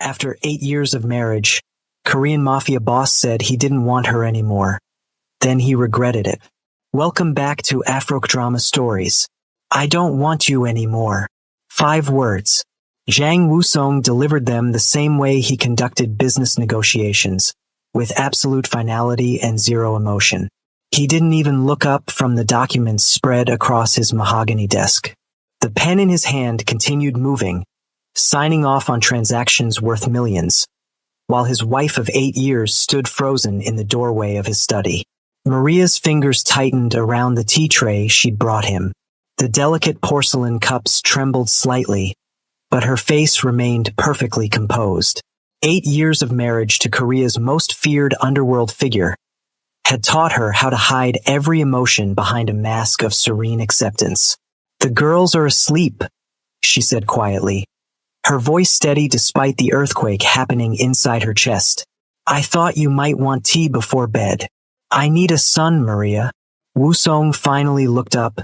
After 8 years of marriage, Korean mafia boss said he didn't want her anymore. Then he regretted it. Welcome back to Afro Drama Stories. I don't want you anymore. 5 words. Jang Woo-sung delivered them the same way he conducted business negotiations, with absolute finality and zero emotion. He didn't even look up from the documents spread across his mahogany desk. The pen in his hand continued moving, signing off on transactions worth millions, while his wife of 8 years stood frozen in the doorway of his study. Maria's fingers tightened around the tea tray she'd brought him. The delicate porcelain cups trembled slightly, but her face remained perfectly composed. 8 years of marriage to Korea's most feared underworld figure had taught her how to hide every emotion behind a mask of serene acceptance. "The girls are asleep," she said quietly, her voice steady despite the earthquake happening inside her chest. "I thought you might want tea before bed. I need a son, Maria." Woo-sung finally looked up,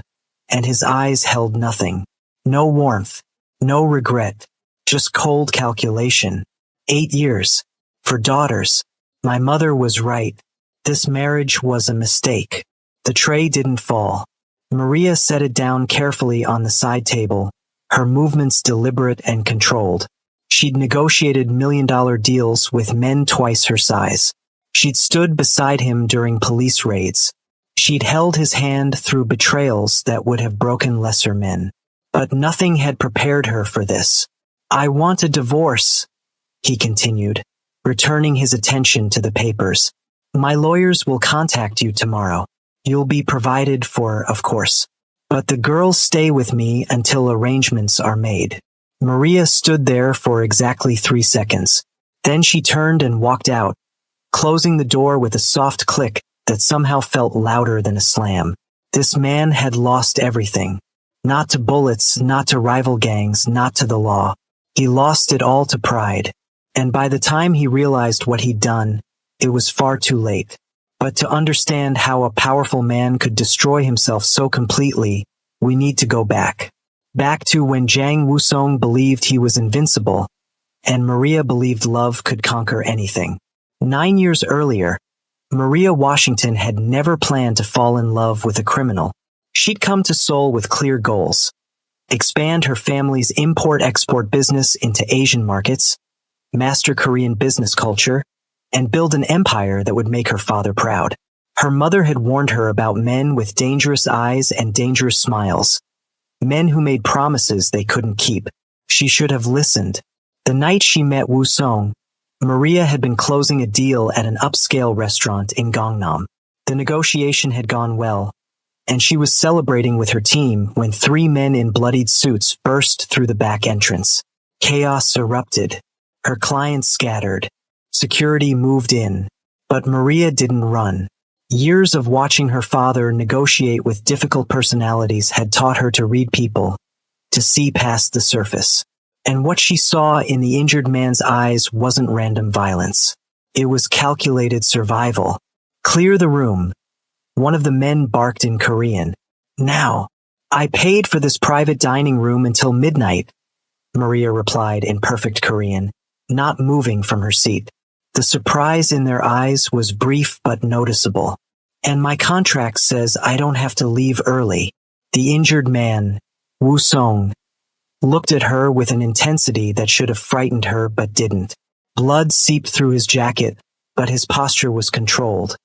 and his eyes held nothing. No warmth, no regret, just cold calculation. 8 years. For daughters. My mother was right. This marriage was a mistake. The tray didn't fall. Maria set it down carefully on the side table, her movements deliberate and controlled. She'd negotiated million-dollar deals with men twice her size. She'd stood beside him during police raids. She'd held his hand through betrayals that would have broken lesser men. But nothing had prepared her for this. "I want a divorce," he continued, returning his attention to the papers. "My lawyers will contact you tomorrow. You'll be provided for, of course. But the girls stay with me until arrangements are made." Maria stood there for exactly 3 seconds. Then she turned and walked out, closing the door with a soft click that somehow felt louder than a slam. This man had lost everything. Not to bullets, not to rival gangs, not to the law. He lost it all to pride. And by the time he realized what he'd done, it was far too late. But to understand how a powerful man could destroy himself so completely, we need to go back. Back to when Jang Woo-sung believed he was invincible, and Maria believed love could conquer anything. 9 years earlier, Maria Washington had never planned to fall in love with a criminal. She'd come to Seoul with clear goals: expand her family's import-export business into Asian markets, master Korean business culture, and build an empire that would make her father proud. Her mother had warned her about men with dangerous eyes and dangerous smiles, men who made promises they couldn't keep. She should have listened. The night she met Woo-sung, Maria had been closing a deal at an upscale restaurant in Gangnam. The negotiation had gone well, and she was celebrating with her team when 3 men in bloodied suits burst through the back entrance. Chaos erupted. Her clients scattered. Security moved in. But Maria didn't run. Years of watching her father negotiate with difficult personalities had taught her to read people, to see past the surface. And what she saw in the injured man's eyes wasn't random violence. It was calculated survival. "Clear the room," one of the men barked in Korean. "Now." "I paid for this private dining room until midnight," Maria replied in perfect Korean, not moving from her seat. The surprise in their eyes was brief but noticeable. "And my contract says I don't have to leave early." The injured man, Woo-sung, looked at her with an intensity that should have frightened her but didn't. Blood seeped through his jacket, but his posture was controlled,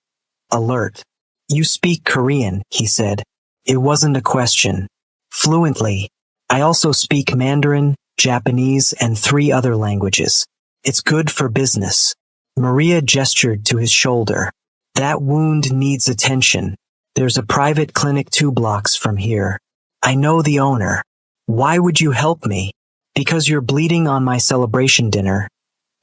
alert. "You speak Korean," he said. It wasn't a question. "Fluently. I also speak Mandarin, Japanese, and 3 other languages. It's good for business." Maria gestured to his shoulder. "That wound needs attention. There's a private clinic 2 blocks from here. I know the owner." "Why would you help me?" "Because you're bleeding on my celebration dinner,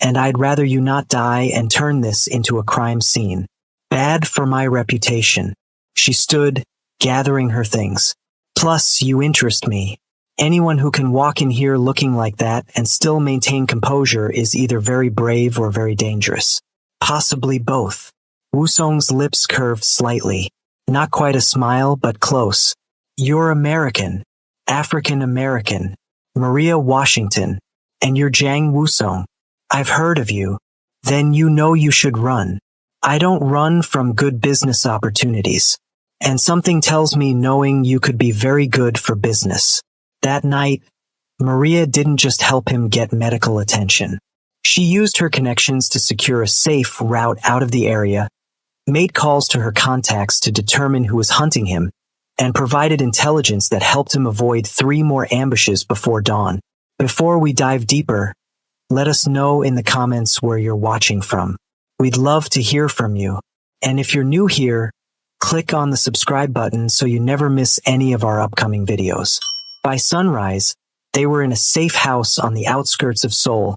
and I'd rather you not die and turn this into a crime scene. Bad for my reputation." She stood, gathering her things. "Plus, you interest me. Anyone who can walk in here looking like that and still maintain composure is either very brave or very dangerous. Possibly both." Woo-sung's lips curved slightly. Not quite a smile, but close. "You're American. African American. Maria Washington. And you're Jang Woo-sung." I've heard of you. Then you know you should run. I don't run from good business opportunities. And something tells me knowing you could be very good for business. That night, Maria didn't just help him get medical attention. She used her connections to secure a safe route out of the area, made calls to her contacts to determine who was hunting him, and provided intelligence that helped him avoid 3 more ambushes before dawn. Before we dive deeper, let us know in the comments where you're watching from. We'd love to hear from you. And if you're new here, click on the subscribe button so you never miss any of our upcoming videos. By sunrise, they were in a safe house on the outskirts of Seoul,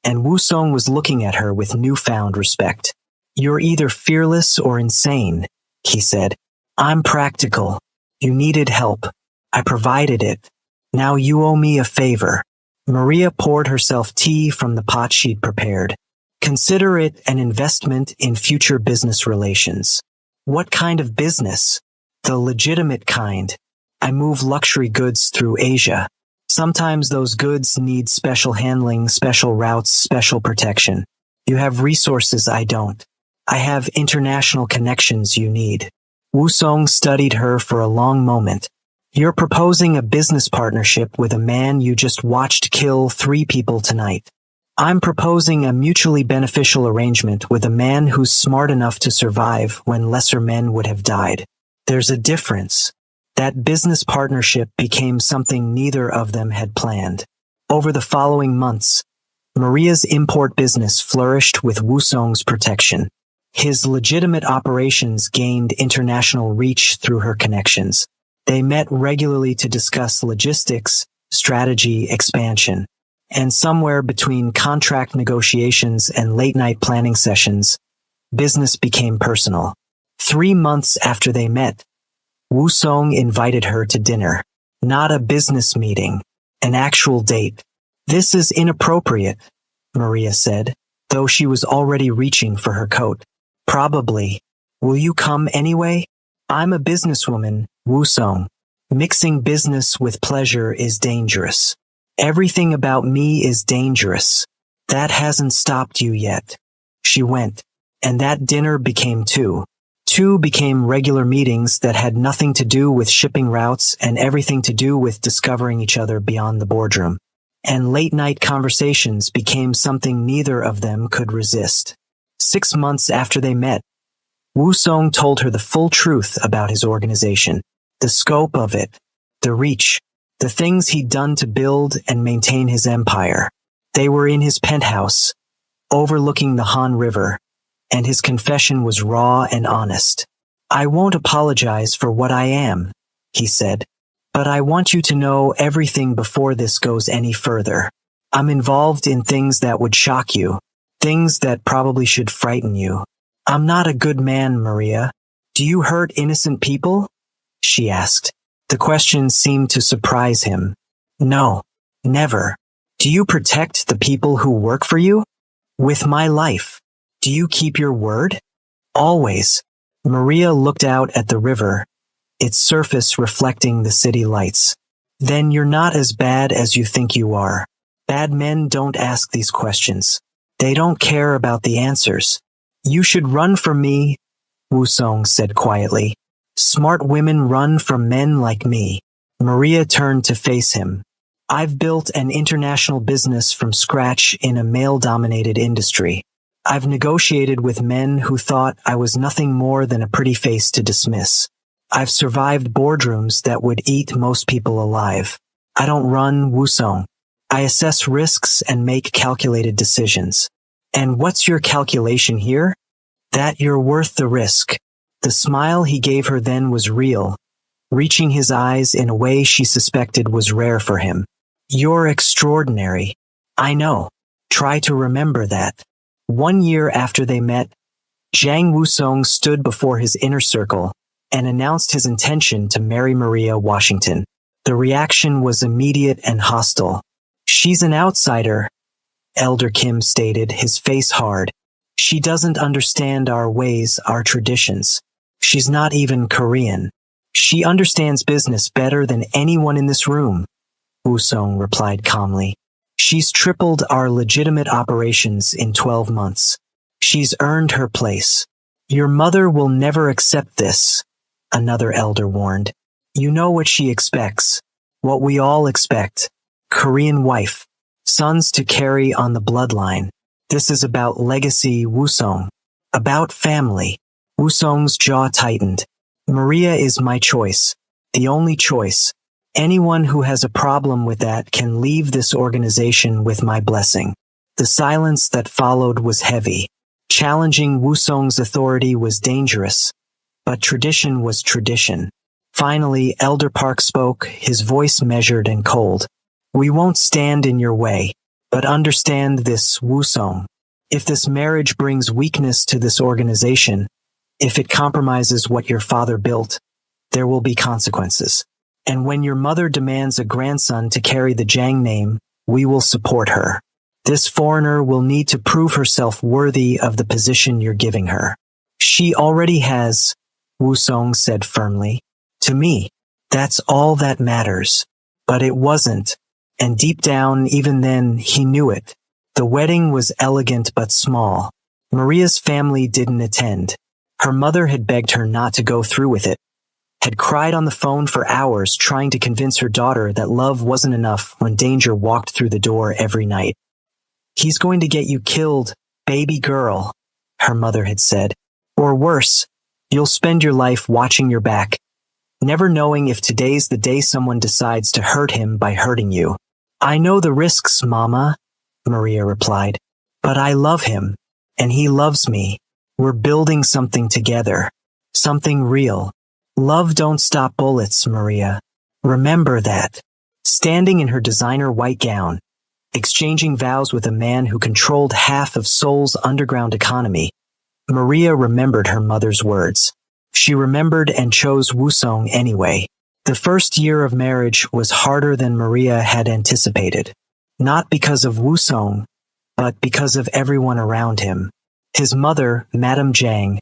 and Woo-sung was looking at her with newfound respect. You're either fearless or insane, he said. I'm practical. You needed help. I provided it. Now you owe me a favor. Maria poured herself tea from the pot she'd prepared. Consider it an investment in future business relations. What kind of business? The legitimate kind. I move luxury goods through Asia. Sometimes those goods need special handling, special routes, special protection. You have resources I don't. I have international connections you need. Woo-sung studied her for a long moment. You're proposing a business partnership with a man you just watched kill 3 people tonight. I'm proposing a mutually beneficial arrangement with a man who's smart enough to survive when lesser men would have died. There's a difference. That business partnership became something neither of them had planned. Over the following months, Maria's import business flourished with Woo-sung's protection. His legitimate operations gained international reach through her connections. They met regularly to discuss logistics, strategy, expansion. And somewhere between contract negotiations and late-night planning sessions, business became personal. 3 months after they met, Woo-sung invited her to dinner. Not a business meeting, an actual date. This is inappropriate, Maria said, though she was already reaching for her coat. Probably. Will you come anyway? I'm a businesswoman, Woo-sung. Mixing business with pleasure is dangerous. Everything about me is dangerous. That hasn't stopped you yet. She went, and that dinner became 2. 2 became regular meetings that had nothing to do with shipping routes and everything to do with discovering each other beyond the boardroom. And late-night conversations became something neither of them could resist. 6 months after they met, Woo-sung told her the full truth about his organization, the scope of it, the reach, the things he'd done to build and maintain his empire. They were in his penthouse, overlooking the Han River, and his confession was raw and honest. I won't apologize for what I am, he said, but I want you to know everything before this goes any further. I'm involved in things that would shock you, things that probably should frighten you. I'm not a good man, Maria. Do you hurt innocent people? She asked. The question seemed to surprise him. No, never. Do you protect the people who work for you? With my life. Do you keep your word? Always. Maria looked out at the river, its surface reflecting the city lights. Then you're not as bad as you think you are. Bad men don't ask these questions. They don't care about the answers. You should run from me, Woo-sung said quietly. Smart women run from men like me. Maria turned to face him. I've built an international business from scratch in a male-dominated industry. I've negotiated with men who thought I was nothing more than a pretty face to dismiss. I've survived boardrooms that would eat most people alive. I don't run, Woo-sung. I assess risks and make calculated decisions. And what's your calculation here? That you're worth the risk. The smile he gave her then was real, reaching his eyes in a way she suspected was rare for him. You're extraordinary. I know. Try to remember that. 1 year after they met, Jang Woo-sung stood before his inner circle and announced his intention to marry Maria Washington. The reaction was immediate and hostile. She's an outsider, Elder Kim stated, his face hard. She doesn't understand our ways, our traditions. She's not even Korean. She understands business better than anyone in this room, Woo-sung replied calmly. She's tripled our legitimate operations in 12 months. She's earned her place. Your mother will never accept this, another elder warned. You know what she expects. What we all expect. Korean wife. Sons to carry on the bloodline. This is about legacy, Woo-sung. About family. Woo-sung's jaw tightened. Maria is my choice. The only choice. Anyone who has a problem with that can leave this organization with my blessing. The silence that followed was heavy. Challenging Woo-sung's authority was dangerous. But tradition was tradition. Finally, Elder Park spoke, his voice measured and cold. We won't stand in your way. But understand this, Woo-sung. If this marriage brings weakness to this organization, if it compromises what your father built, there will be consequences. And when your mother demands a grandson to carry the Jang name, we will support her. This foreigner will need to prove herself worthy of the position you're giving her. She already has, Woo-sung said firmly. To me, that's all that matters. But it wasn't. And deep down, even then, he knew it. The wedding was elegant but small. Maria's family didn't attend. Her mother had begged her not to go through with it, had cried on the phone for hours trying to convince her daughter that love wasn't enough when danger walked through the door every night. He's going to get you killed, baby girl, her mother had said. Or worse, you'll spend your life watching your back, never knowing if today's the day someone decides to hurt him by hurting you. I know the risks, Mama, Maria replied, but I love him, and he loves me. We're building something together, something real. Love don't stop bullets, Maria. Remember that. Standing in her designer white gown, exchanging vows with a man who controlled half of Seoul's underground economy, Maria remembered her mother's words. She remembered and chose Woo-sung anyway. The first year of marriage was harder than Maria had anticipated. Not because of Woo-sung, but because of everyone around him. His mother, Madame Jang,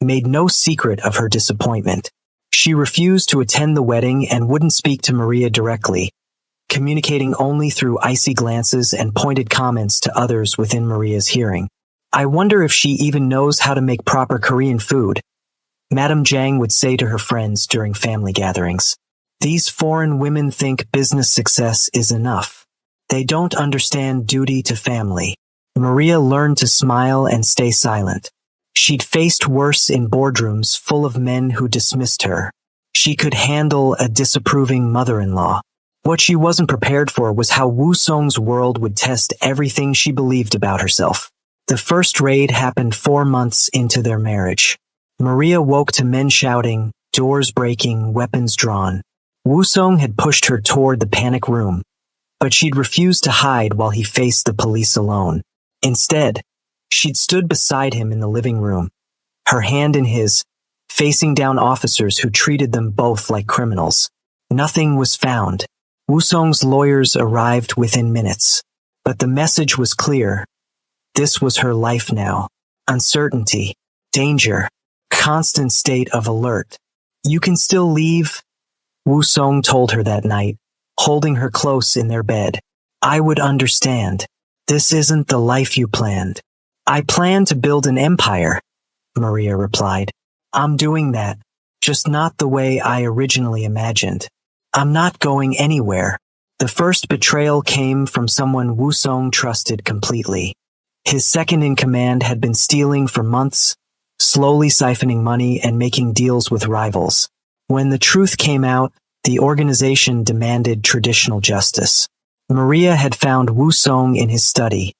made no secret of her disappointment. She refused to attend the wedding and wouldn't speak to Maria directly, communicating only through icy glances and pointed comments to others within Maria's hearing. I wonder if she even knows how to make proper Korean food, Madame Jang would say to her friends during family gatherings. These foreign women think business success is enough. They don't understand duty to family. Maria learned to smile and stay silent. She'd faced worse in boardrooms full of men who dismissed her. She could handle a disapproving mother-in-law. What she wasn't prepared for was how Woo-sung's world would test everything she believed about herself. The first raid happened 4 months into their marriage. Maria woke to men shouting, doors breaking, weapons drawn. Woo-sung had pushed her toward the panic room, but she'd refused to hide while he faced the police alone. Instead, she'd stood beside him in the living room, her hand in his, facing down officers who treated them both like criminals. Nothing was found. Woo-sung's lawyers arrived within minutes, but the message was clear. This was her life now. Uncertainty, danger, constant state of alert. You can still leave, Woo-sung told her that night, holding her close in their bed. I would understand. This isn't the life you planned. I plan to build an empire, Maria replied. I'm doing that, just not the way I originally imagined. I'm not going anywhere. The first betrayal came from someone Woo-sung trusted completely. His second-in-command had been stealing for months, slowly siphoning money and making deals with rivals. When the truth came out, the organization demanded traditional justice. Maria had found Woo-sung in his study,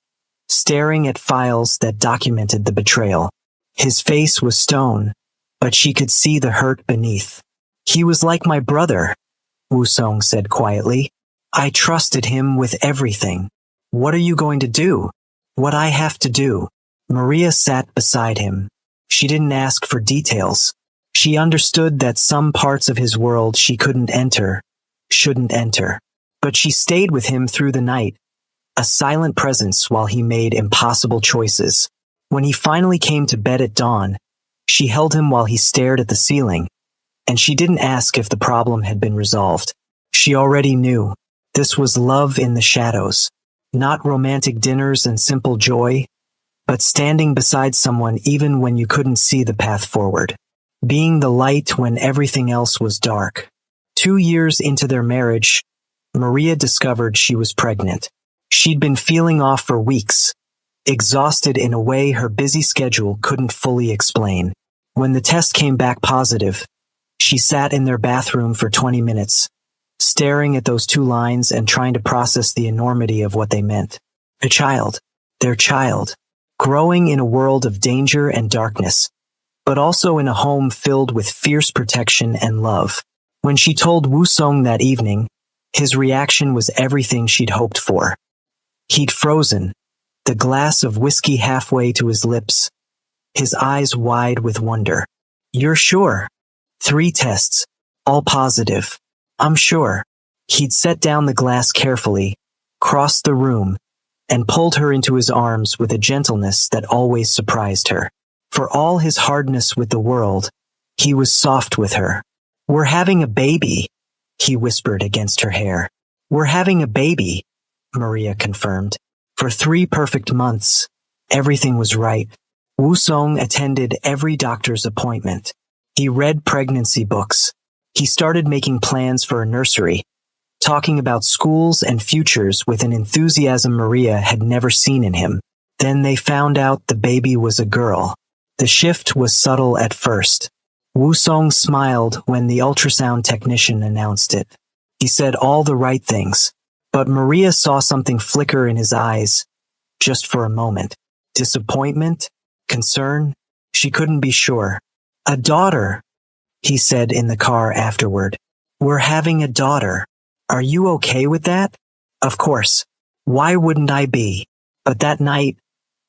staring at files that documented the betrayal. His face was stone, but she could see the hurt beneath. He was like my brother, Woo-sung said quietly. I trusted him with everything. What are you going to do? What I have to do. Maria sat beside him. She didn't ask for details. She understood that some parts of his world she couldn't enter, shouldn't enter. But she stayed with him through the night, a silent presence while he made impossible choices. When he finally came to bed at dawn, she held him while he stared at the ceiling, and she didn't ask if the problem had been resolved. She already knew. This was love in the shadows. Not romantic dinners and simple joy, but standing beside someone even when you couldn't see the path forward. Being the light when everything else was dark. 2 years into their marriage, Maria discovered she was pregnant. She'd been feeling off for weeks, exhausted in a way her busy schedule couldn't fully explain. When the test came back positive, she sat in their bathroom for 20 minutes, staring at those 2 lines and trying to process the enormity of what they meant. A child, their child, growing in a world of danger and darkness, but also in a home filled with fierce protection and love. When she told Woo-sung that evening, his reaction was everything she'd hoped for. He'd frozen, the glass of whiskey halfway to his lips, his eyes wide with wonder. "You're sure? 3 tests, all positive. I'm sure." He'd set down the glass carefully, crossed the room, and pulled her into his arms with a gentleness that always surprised her. For all his hardness with the world, he was soft with her. "We're having a baby," he whispered against her hair. "We're having a baby," Maria confirmed. For 3 perfect months, everything was right. Woo-sung attended every doctor's appointment. He read pregnancy books. He started making plans for a nursery, talking about schools and futures with an enthusiasm Maria had never seen in him. Then they found out the baby was a girl. The shift was subtle at first. Woo-sung smiled when the ultrasound technician announced it. He said all the right things, but Maria saw something flicker in his eyes, just for a moment. Disappointment? Concern? She couldn't be sure. "A daughter," he said in the car afterward. "We're having a daughter. Are you okay with that?" Of course. Why wouldn't I be? But that night,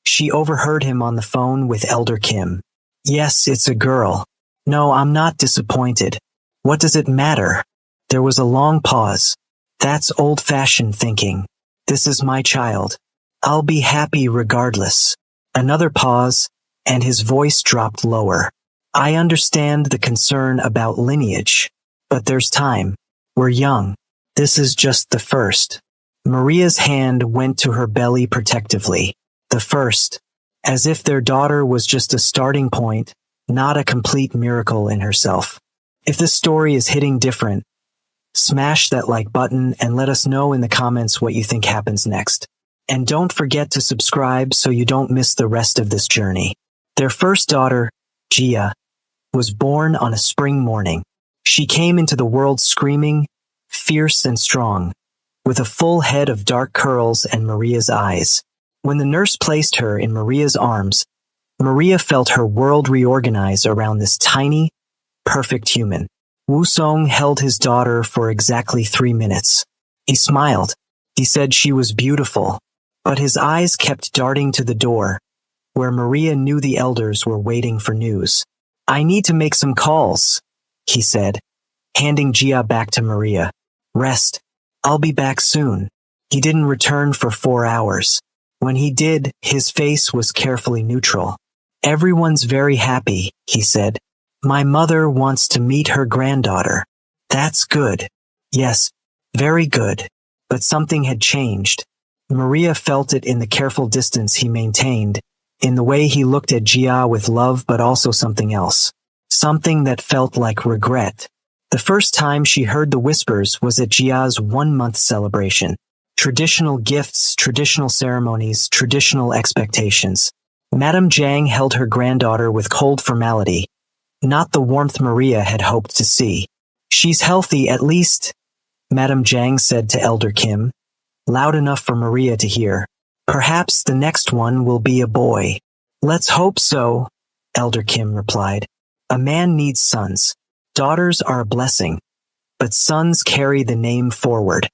she overheard him on the phone with Elder Kim. "Yes, it's a girl. No, I'm not disappointed. What does it matter?" There was a long pause. "That's old-fashioned thinking. This is my child. I'll be happy regardless." Another pause, and his voice dropped lower. "I understand the concern about lineage, but there's time. We're young. This is just the first." Maria's hand went to her belly protectively. The first, as if their daughter was just a starting point, not a complete miracle in herself. If this story is hitting different, smash that like button and let us know in the comments what you think happens next. And don't forget to subscribe so you don't miss the rest of this journey. Their first daughter, Gia, was born on a spring morning. She came into the world screaming, fierce and strong, with a full head of dark curls and Maria's eyes. When the nurse placed her in Maria's arms, Maria felt her world reorganize around this tiny, perfect human. Woo-sung held his daughter for exactly 3 minutes. He smiled. He said she was beautiful, but his eyes kept darting to the door, where Maria knew the elders were waiting for news. "I need to make some calls," he said, handing Gia back to Maria. "Rest. I'll be back soon." He didn't return for 4 hours. When he did, his face was carefully neutral. "Everyone's very happy," he said. "My mother wants to meet her granddaughter." "That's good." "Yes, very good." But something had changed. Maria felt it in the careful distance he maintained, in the way he looked at Gia with love but also something else. Something that felt like regret. The first time she heard the whispers was at Gia's 1-month celebration. Traditional gifts, traditional ceremonies, traditional expectations. Madame Zhang held her granddaughter with cold formality, not the warmth Maria had hoped to see. "She's healthy at least," Madame Zhang said to Elder Kim, loud enough for Maria to hear. "Perhaps the next one will be a boy." "Let's hope so," Elder Kim replied. "A man needs sons. Daughters are a blessing, but sons carry the name forward."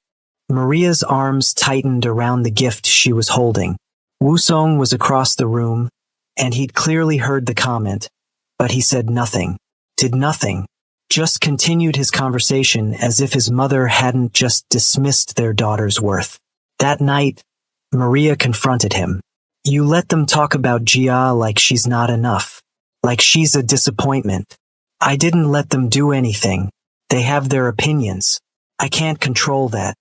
Maria's arms tightened around the gift she was holding. Woo-sung was across the room, and he'd clearly heard the comment, but he said nothing, did nothing, just continued his conversation as if his mother hadn't just dismissed their daughter's worth. That night, Maria confronted him. "You let them talk about Gia like she's not enough, like she's a disappointment." "I didn't let them do anything. They have their opinions. I can't control that.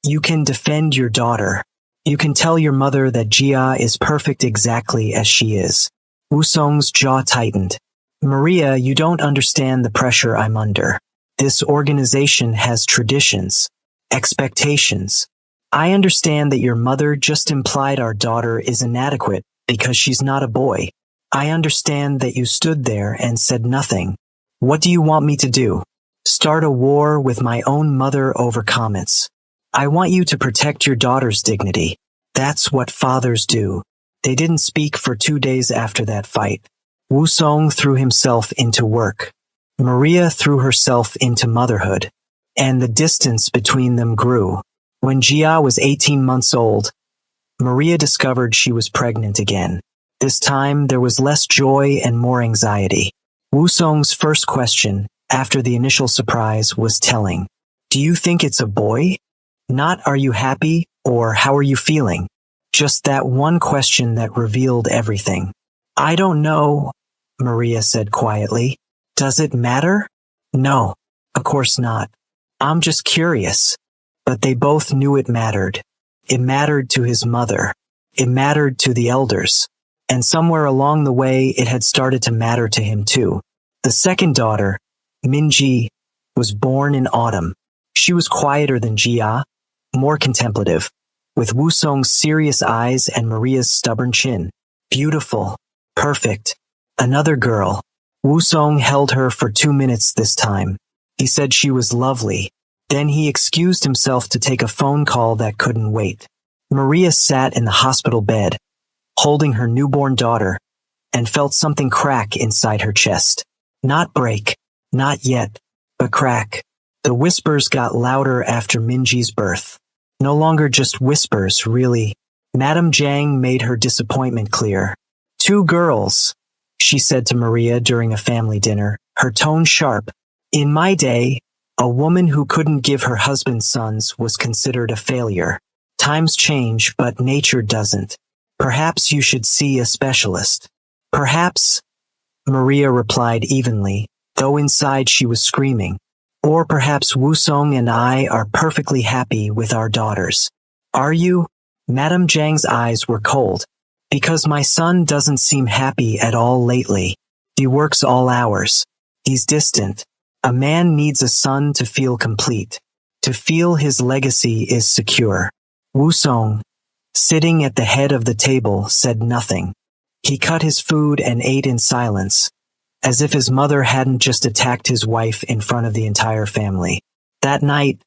You can defend your daughter. You can tell your mother that Jia is perfect exactly as she is. Wusong's jaw tightened. Maria, you don't understand the pressure I'm under. This organization has traditions, expectations. I understand that your mother just implied our daughter is inadequate because she's not a boy. I understand that you stood there and said nothing. What do you want me to do? Start a war with my own mother over comments. I want you to protect your daughter's dignity. That's what fathers do. They didn't speak for 2 days after that fight. Wusong threw himself into work. Maria threw herself into motherhood. And the distance between them grew. When Jia was 18 months old, Maria discovered she was pregnant again. This time, there was less joy and more anxiety. Wusong's first question, after the initial surprise, was telling. Do you think it's a boy? Not are you happy or how are you feeling? Just that one question that revealed everything. I don't know, Maria said quietly. Does it matter? No, of course not. I'm just curious. But they both knew it mattered. It mattered to his mother. It mattered to the elders. And somewhere along the way, it had started to matter to him too. The second daughter, Minji, was born in autumn. She was quieter than Jia, more contemplative, with Wusong's serious eyes and Maria's stubborn chin. Beautiful. Perfect. Another girl. Wusong held her for 2 minutes this time. He said she was lovely. Then he excused himself to take a phone call that couldn't wait. Maria sat in the hospital bed, holding her newborn daughter, and felt something crack inside her chest. Not break, not yet, but crack. The whispers got louder after Minji's birth. No longer just whispers, really. Madame Zhang made her disappointment clear. 2 girls, she said to Maria during a family dinner, her tone sharp. In my day, a woman who couldn't give her husband sons was considered a failure. Times change, but nature doesn't. Perhaps you should see a specialist. Perhaps, Maria replied evenly, though inside she was screaming. Or perhaps Wusong and I are perfectly happy with our daughters. Are you? Madame Zhang's eyes were cold. Because my son doesn't seem happy at all lately. He works all hours. He's distant. A man needs a son to feel complete. To feel his legacy is secure. Wusong, sitting at the head of the table, said nothing. He cut his food and ate in silence, as if his mother hadn't just attacked his wife in front of the entire family. That night,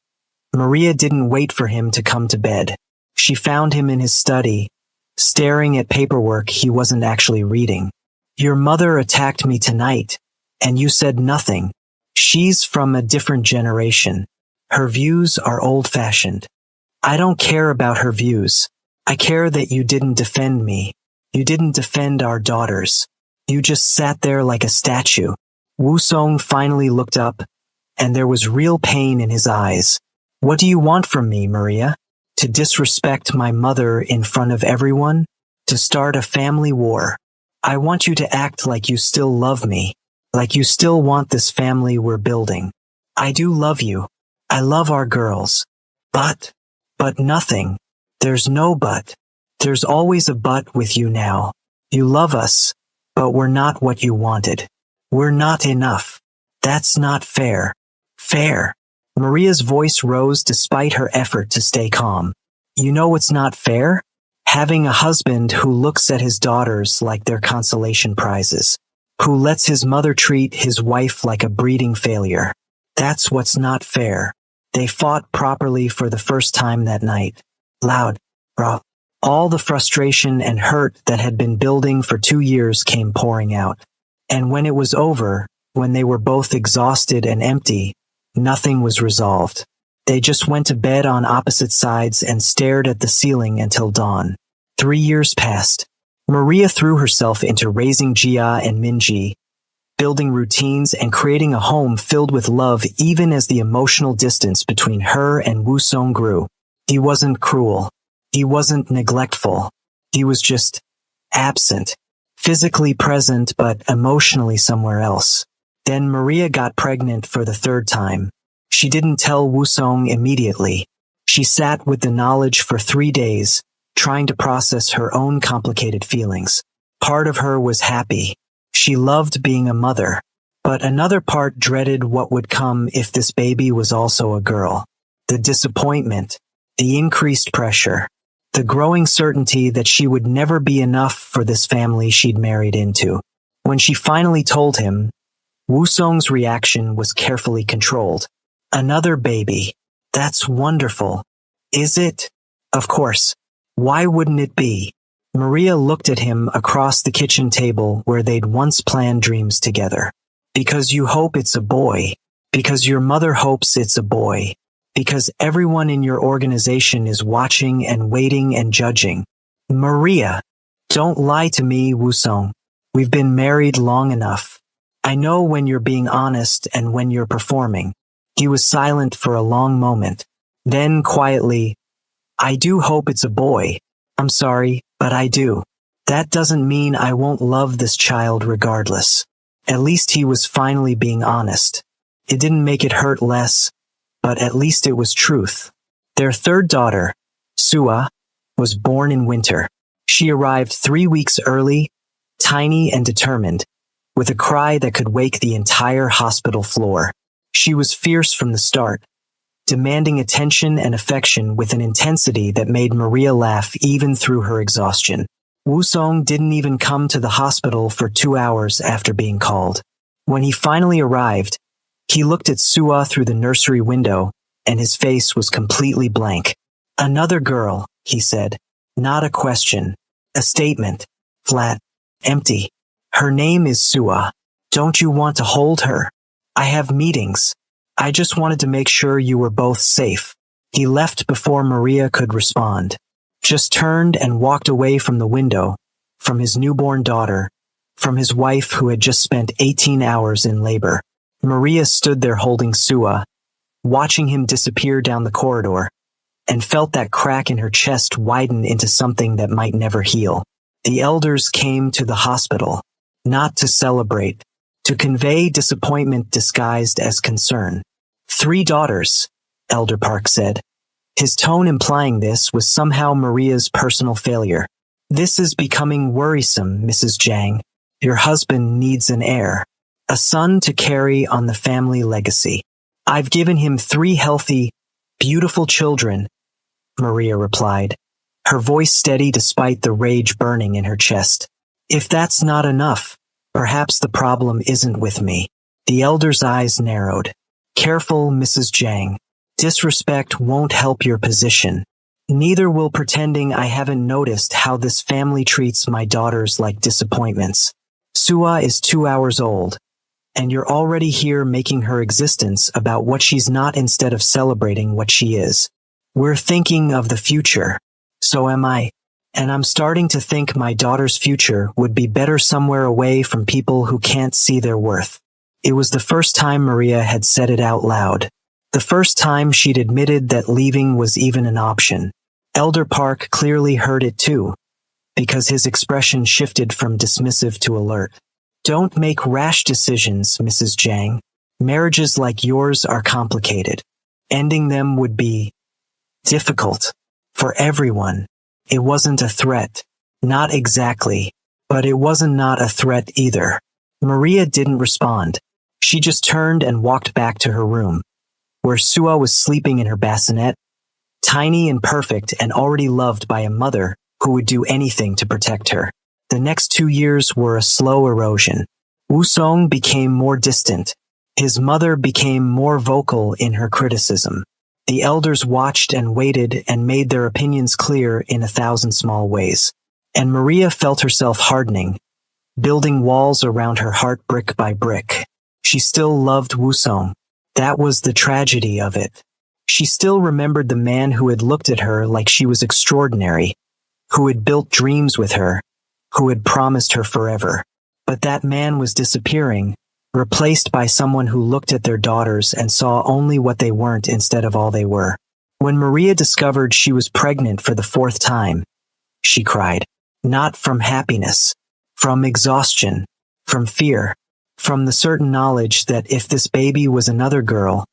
Maria didn't wait for him to come to bed. She found him in his study, staring at paperwork he wasn't actually reading. Your mother attacked me tonight, and you said nothing. She's from a different generation. Her views are old-fashioned. I don't care about her views. I care that you didn't defend me. You didn't defend our daughters. You just sat there like a statue. Wusong finally looked up, and there was real pain in his eyes. What do you want from me, Maria? To disrespect my mother in front of everyone? To start a family war? I want you to act like you still love me, like you still want this family we're building. I do love you. I love our girls. But nothing. There's no but. There's always a but with you now. You love us, but we're not what you wanted. We're not enough. That's not fair. Fair. Maria's voice rose despite her effort to stay calm. You know what's not fair? Having a husband who looks at his daughters like they're consolation prizes, who lets his mother treat his wife like a breeding failure. That's what's not fair. They fought properly for the first time that night. Loud, raw. All the frustration and hurt that had been building for 2 years came pouring out. And when it was over, when they were both exhausted and empty, nothing was resolved. They just went to bed on opposite sides and stared at the ceiling until dawn. 3 years passed. Maria threw herself into raising Jia and Minji, building routines and creating a home filled with love even as the emotional distance between her and Wusong grew. He wasn't cruel. He wasn't neglectful. He was just absent, physically present but emotionally somewhere else. Then Maria got pregnant for the 3rd time. She didn't tell Wusong immediately. She sat with the knowledge for 3 days, trying to process her own complicated feelings. Part of her was happy. She loved being a mother. But another part dreaded what would come if this baby was also a girl. The disappointment, the increased pressure, the growing certainty that she would never be enough for this family she'd married into. When she finally told him, Woo-sung's reaction was carefully controlled. Another baby. That's wonderful. Is it? Of course. Why wouldn't it be? Maria looked at him across the kitchen table where they'd once planned dreams together. Because you hope it's a boy. Because your mother hopes it's a boy. Because everyone in your organization is watching and waiting and judging. Maria, don't lie to me, Woo-sung. We've been married long enough. I know when you're being honest and when you're performing. He was silent for a long moment. Then quietly, I do hope it's a boy. I'm sorry, but I do. That doesn't mean I won't love this child regardless. At least he was finally being honest. It didn't make it hurt less, but at least it was truth. Their third daughter, Sua, was born in winter. She arrived 3 weeks early, tiny and determined, with a cry that could wake the entire hospital floor. She was fierce from the start, demanding attention and affection with an intensity that made Maria laugh even through her exhaustion. Woo-sung didn't even come to the hospital for 2 hours after being called. When he finally arrived, he looked at Sua through the nursery window, and his face was completely blank. Another girl, he said. Not a question. A statement. Flat. Empty. Her name is Sua. Don't you want to hold her? I have meetings. I just wanted to make sure you were both safe. He left before Maria could respond. Just turned and walked away from the window, from his newborn daughter, from his wife who had just spent 18 hours in labor. Maria stood there holding Sua, watching him disappear down the corridor, and felt that crack in her chest widen into something that might never heal. The elders came to the hospital, not to celebrate, to convey disappointment disguised as concern. 3 daughters, Elder Park said. His tone implying this was somehow Maria's personal failure. This is becoming worrisome, Mrs. Jang. Your husband needs an heir, a son to carry on the family legacy. I've given him 3 healthy, beautiful children, Maria replied, her voice steady despite the rage burning in her chest. If that's not enough, perhaps the problem isn't with me. The elder's eyes narrowed. Careful, Mrs. Jang. Disrespect won't help your position. Neither will pretending I haven't noticed how this family treats my daughters like disappointments. Sua is 2 hours old, and you're already here making her existence about what she's not instead of celebrating what she is. We're thinking of the future. So am I. And I'm starting to think my daughter's future would be better somewhere away from people who can't see their worth. It was the first time Maria had said it out loud. The first time she'd admitted that leaving was even an option. Elder Park clearly heard it too, because his expression shifted from dismissive to alert. Don't make rash decisions, Mrs. Jang. Marriages like yours are complicated. Ending them would be difficult for everyone. It wasn't a threat. Not exactly. But it wasn't not a threat either. Maria didn't respond. She just turned and walked back to her room, where Sua was sleeping in her bassinet, tiny and perfect and already loved by a mother who would do anything to protect her. The next 2 years were a slow erosion. Woo-sung became more distant. His mother became more vocal in her criticism. The elders watched and waited and made their opinions clear in 1,000 small ways. And Maria felt herself hardening, building walls around her heart brick by brick. She still loved Woo-sung. That was the tragedy of it. She still remembered the man who had looked at her like she was extraordinary, who had built dreams with her, who had promised her forever. But that man was disappearing, replaced by someone who looked at their daughters and saw only what they weren't instead of all they were. When Maria discovered she was pregnant for the 4th time, she cried. Not from happiness, from exhaustion, from fear, from the certain knowledge that if this baby was another girl,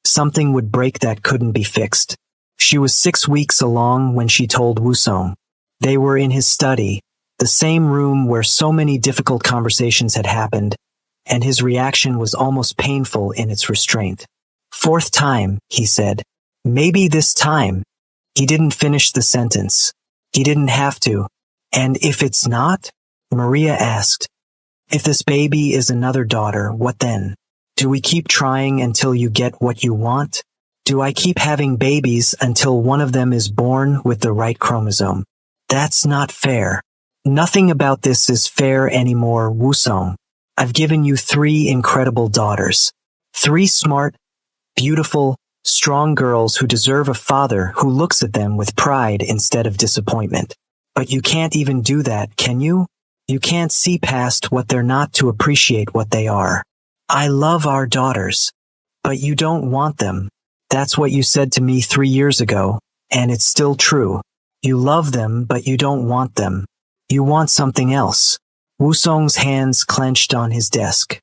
something would break that couldn't be fixed. She was 6 weeks along when she told Woo-sung, They were in his study, the same room where so many difficult conversations had happened, and his reaction was almost painful in its restraint. "Fourth time," he said. "Maybe this time." He didn't finish the sentence. He didn't have to. "And if it's not?" Maria asked. "If this baby is another daughter, what then? Do we keep trying until you get what you want? Do I keep having babies until one of them is born with the right chromosome? That's not fair. Nothing about this is fair anymore, Wusong. I've given you 3 incredible daughters. 3 smart, beautiful, strong girls who deserve a father who looks at them with pride instead of disappointment. But you can't even do that, can you? You can't see past what they're not to appreciate what they are. I love our daughters, but you don't want them. That's what you said to me 3 years ago, and it's still true. You love them, but you don't want them. You want something else." Wusong's hands clenched on his desk.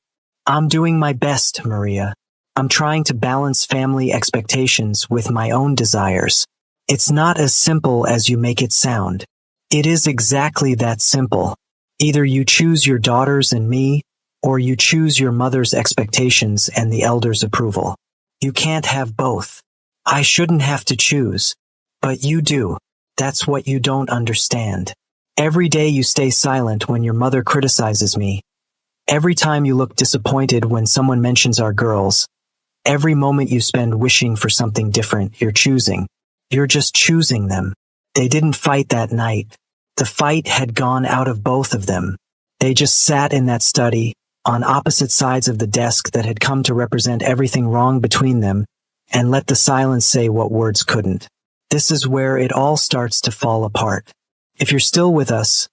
"I'm doing my best, Maria. I'm trying to balance family expectations with my own desires. It's not as simple as you make it sound. It is exactly that simple. Either you choose your daughters and me, or you choose your mother's expectations and the elders' approval. You can't have both. I shouldn't have to choose, but you do. That's what you don't understand. Every day you stay silent when your mother criticizes me. Every time you look disappointed when someone mentions our girls. Every moment you spend wishing for something different, you're choosing. You're just choosing them. They didn't fight that night. The fight had gone out of both of them. They just sat in that study, on opposite sides of the desk that had come to represent everything wrong between them, and let the silence say what words couldn't. This is where it all starts to fall apart. If you're still with us,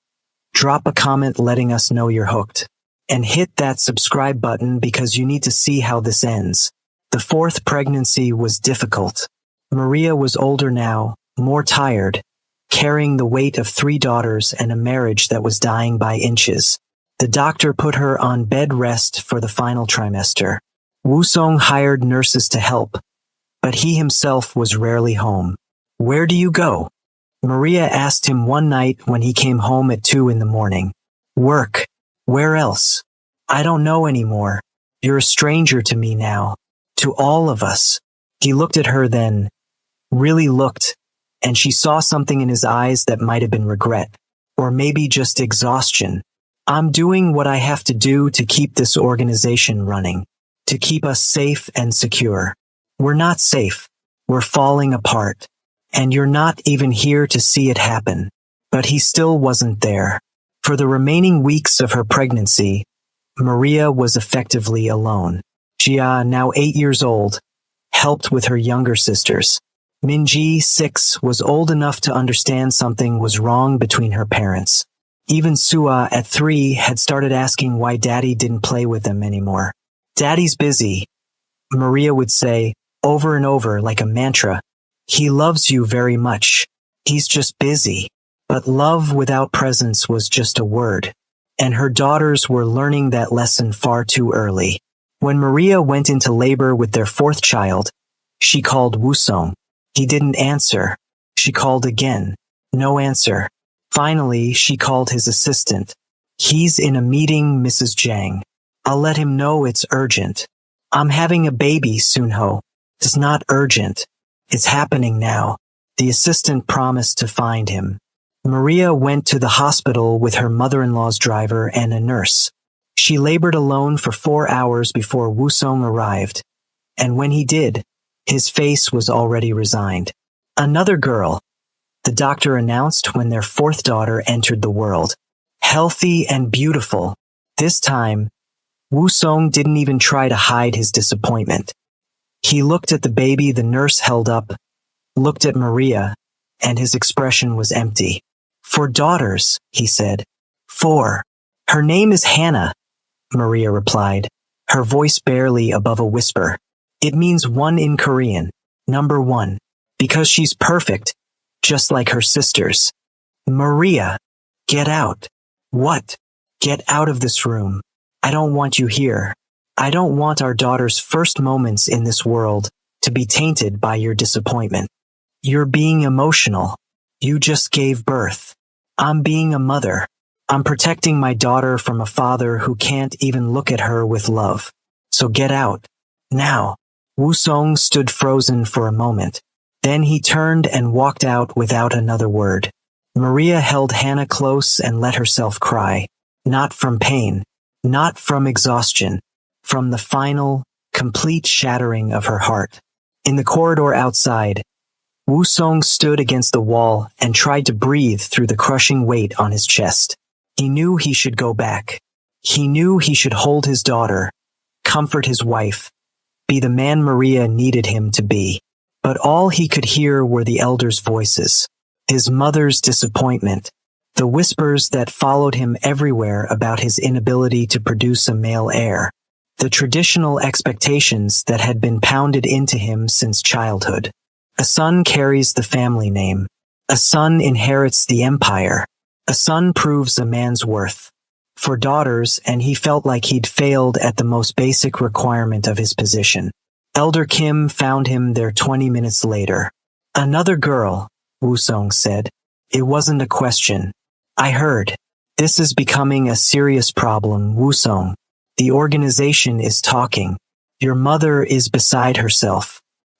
drop a comment letting us know you're hooked. And hit that subscribe button because you need to see how this ends. The 4th pregnancy was difficult. Maria was older now, more tired, carrying the weight of 3 daughters and a marriage that was dying by inches. The doctor put her on bed rest for the final trimester. Wusong hired nurses to help, but he himself was rarely home. "Where do you go?" Maria asked him one night when he came home at 2 in the morning. "Work. Where else? I don't know anymore. You're a stranger to me now. To all of us." He looked at her then, really looked, and she saw something in his eyes that might have been regret, or maybe just exhaustion. "I'm doing what I have to do to keep this organization running, to keep us safe and secure. We're not safe. We're falling apart. And you're not even here to see it happen." But he still wasn't there. For the remaining weeks of her pregnancy, Maria was effectively alone. Jia, now 8 years old, helped with her younger sisters. Minji, 6, was old enough to understand something was wrong between her parents. Even Sua, at 3, had started asking why Daddy didn't play with them anymore. "Daddy's busy," Maria would say, over and over like a mantra. "He loves you very much. He's just busy." But love without presence was just a word, and her daughters were learning that lesson far too early. When Maria went into labor with their 4th child, she called Wusong. He didn't answer. She called again. No answer. Finally, she called his assistant. "He's in a meeting, Mrs. Zhang. I'll let him know it's urgent. I'm having a baby, Sunho. It's not urgent. It's happening now." The assistant promised to find him. Maria went to the hospital with her mother-in-law's driver and a nurse. She labored alone for 4 hours before Wusong arrived, and when he did, his face was already resigned. "Another girl," the doctor announced when their 4th daughter entered the world. Healthy and beautiful. This time, Wusong didn't even try to hide his disappointment. He looked at the baby the nurse held up, looked at Maria, and his expression was empty. "4 daughters," he said. 4. "Her name is Hannah," Maria replied, her voice barely above a whisper. "It means 1 in Korean, number 1, because she's perfect, just like her sisters." "Maria, get out." "What?" "Get out of this room. I don't want you here. I don't want our daughter's first moments in this world to be tainted by your disappointment. You're being emotional. You just gave birth. I'm being a mother. I'm protecting my daughter from a father who can't even look at her with love. So get out. Now. Wu Song stood frozen for a moment. Then he turned and walked out without another word. Maria held Hannah close and let herself cry. Not from pain. Not from exhaustion. From the final, complete shattering of her heart. In the corridor outside, Wu Song stood against the wall and tried to breathe through the crushing weight on his chest. He knew he should go back. He knew he should hold his daughter, comfort his wife, be the man Maria needed him to be. But all he could hear were the elders' voices, his mother's disappointment, the whispers that followed him everywhere about his inability to produce a male heir, the traditional expectations that had been pounded into him since childhood. A son carries the family name. A son inherits the empire. A son proves a man's worth. For daughters, and he felt like he'd failed at the most basic requirement of his position. Elder Kim found him there 20 minutes later. Another girl, Wu Song said. It wasn't a question. I heard. This is becoming a serious problem, Wu Song. The organization is talking. Your mother is beside herself.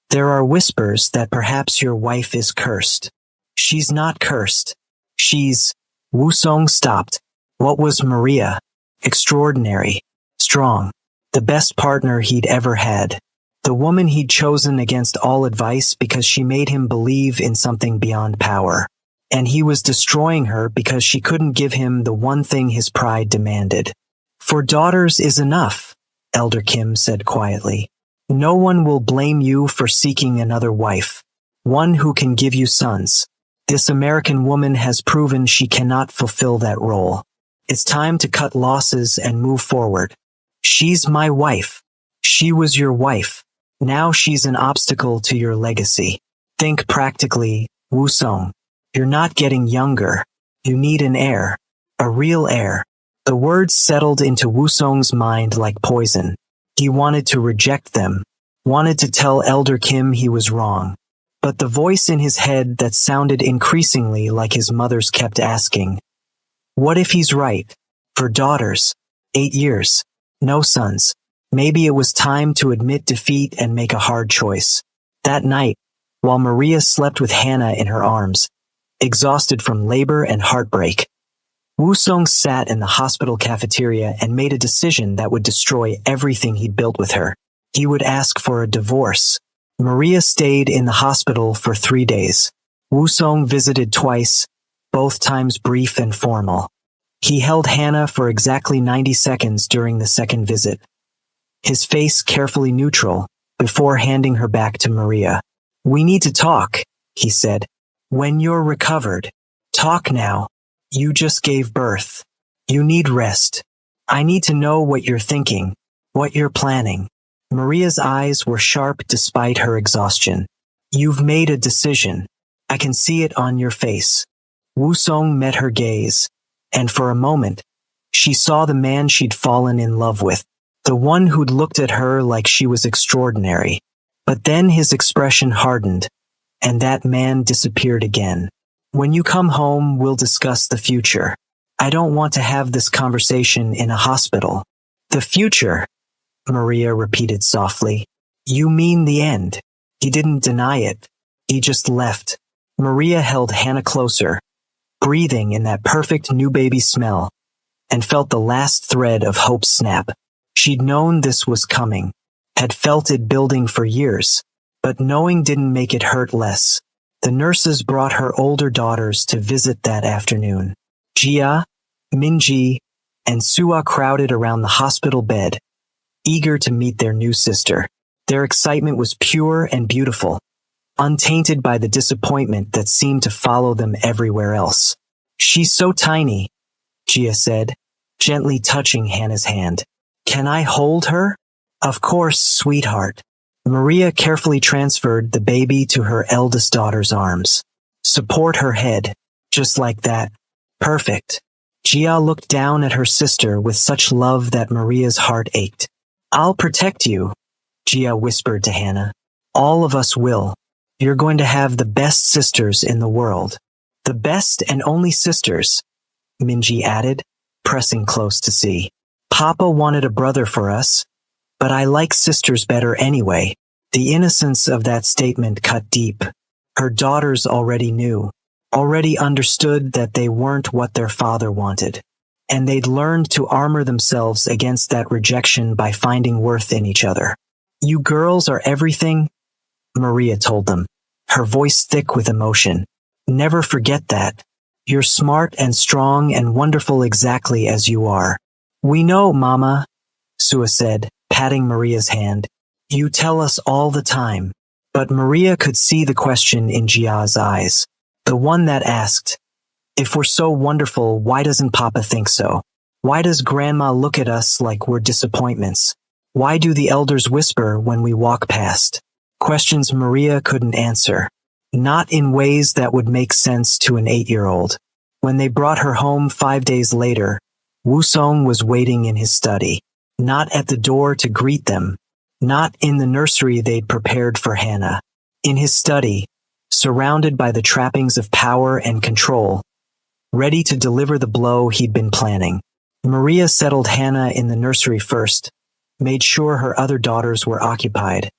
There are whispers that perhaps your wife is cursed. She's not cursed. She's... Wu Song stopped. What was Maria? Extraordinary. Strong. The best partner he'd ever had. The woman he'd chosen against all advice because she made him believe in something beyond power. And he was destroying her because she couldn't give him the one thing his pride demanded. For daughters is enough, Elder Kim said quietly. No one will blame you for seeking another wife. One who can give you sons. This American woman has proven she cannot fulfill that role. It's time to cut losses and move forward. She's my wife. She was your wife. Now she's an obstacle to your legacy. Think practically, Wu Song. You're not getting younger. You need an heir. A real heir. The words settled into Wu Song's mind like poison. He wanted to reject them. Wanted to tell Elder Kim he was wrong. But the voice in his head that sounded increasingly like his mother's kept asking, what if he's right? For daughters. 8 years. No sons. Maybe it was time to admit defeat and make a hard choice. That night, while Maria slept with Hannah in her arms, exhausted from labor and heartbreak, Wu Song sat in the hospital cafeteria and made a decision that would destroy everything he'd built with her. He would ask for a divorce. Maria stayed in the hospital for 3 days. Wu Song visited twice, both times brief and formal. He held Hannah for exactly 90 seconds during the second visit, his face carefully neutral, before handing her back to Maria. We need to talk, he said. When you're recovered. Talk now. You just gave birth. You need rest. I need to know what you're thinking, what you're planning. Maria's eyes were sharp despite her exhaustion. You've made a decision. I can see it on your face. Wu Song met her gaze, and for a moment, she saw the man she'd fallen in love with, the one who'd looked at her like she was extraordinary. But then his expression hardened, and that man disappeared again. When you come home, we'll discuss the future. I don't want to have this conversation in a hospital. The future, Maria repeated softly. You mean the end. He didn't deny it. He just left. Maria held Hannah closer, breathing in that perfect new baby smell, and felt the last thread of hope snap. She'd known this was coming, had felt it building for years, but knowing didn't make it hurt less. The nurses brought her older daughters to visit that afternoon. Jia, Minji, and Sua crowded around the hospital bed, eager to meet their new sister. Their excitement was pure and beautiful, untainted by the disappointment that seemed to follow them everywhere else. She's so tiny, Jia said, gently touching Hannah's hand. Can I hold her? Of course, sweetheart. Maria carefully transferred the baby to her eldest daughter's arms. Support her head, just like that. Perfect. Jia looked down at her sister with such love that Maria's heart ached. I'll protect you, Jia whispered to Hannah. All of us will. You're going to have the best sisters in the world. The best and only sisters, Minji added, pressing close to see. Papa wanted a brother for us, but I like sisters better anyway. The innocence of that statement cut deep. Her daughters already knew, already understood that they weren't what their father wanted. And they'd learned to armor themselves against that rejection by finding worth in each other. You girls are everything, Maria told them, her voice thick with emotion. Never forget that. You're smart and strong and wonderful exactly as you are. We know, Mama, Sua said, patting Maria's hand. You tell us all the time. But Maria could see the question in Jia's eyes. The one that asked, if we're so wonderful, why doesn't Papa think so? Why does Grandma look at us like we're disappointments? Why do the elders whisper when we walk past? Questions Maria couldn't answer. Not in ways that would make sense to an 8-year-old. When they brought her home 5 days later, Wusong was waiting in his study. Not at the door to greet them. Not in the nursery they'd prepared for Hannah. In his study, surrounded by the trappings of power and control, ready to deliver the blow he'd been planning. Maria settled Hannah in the nursery first, made sure her other daughters were occupied,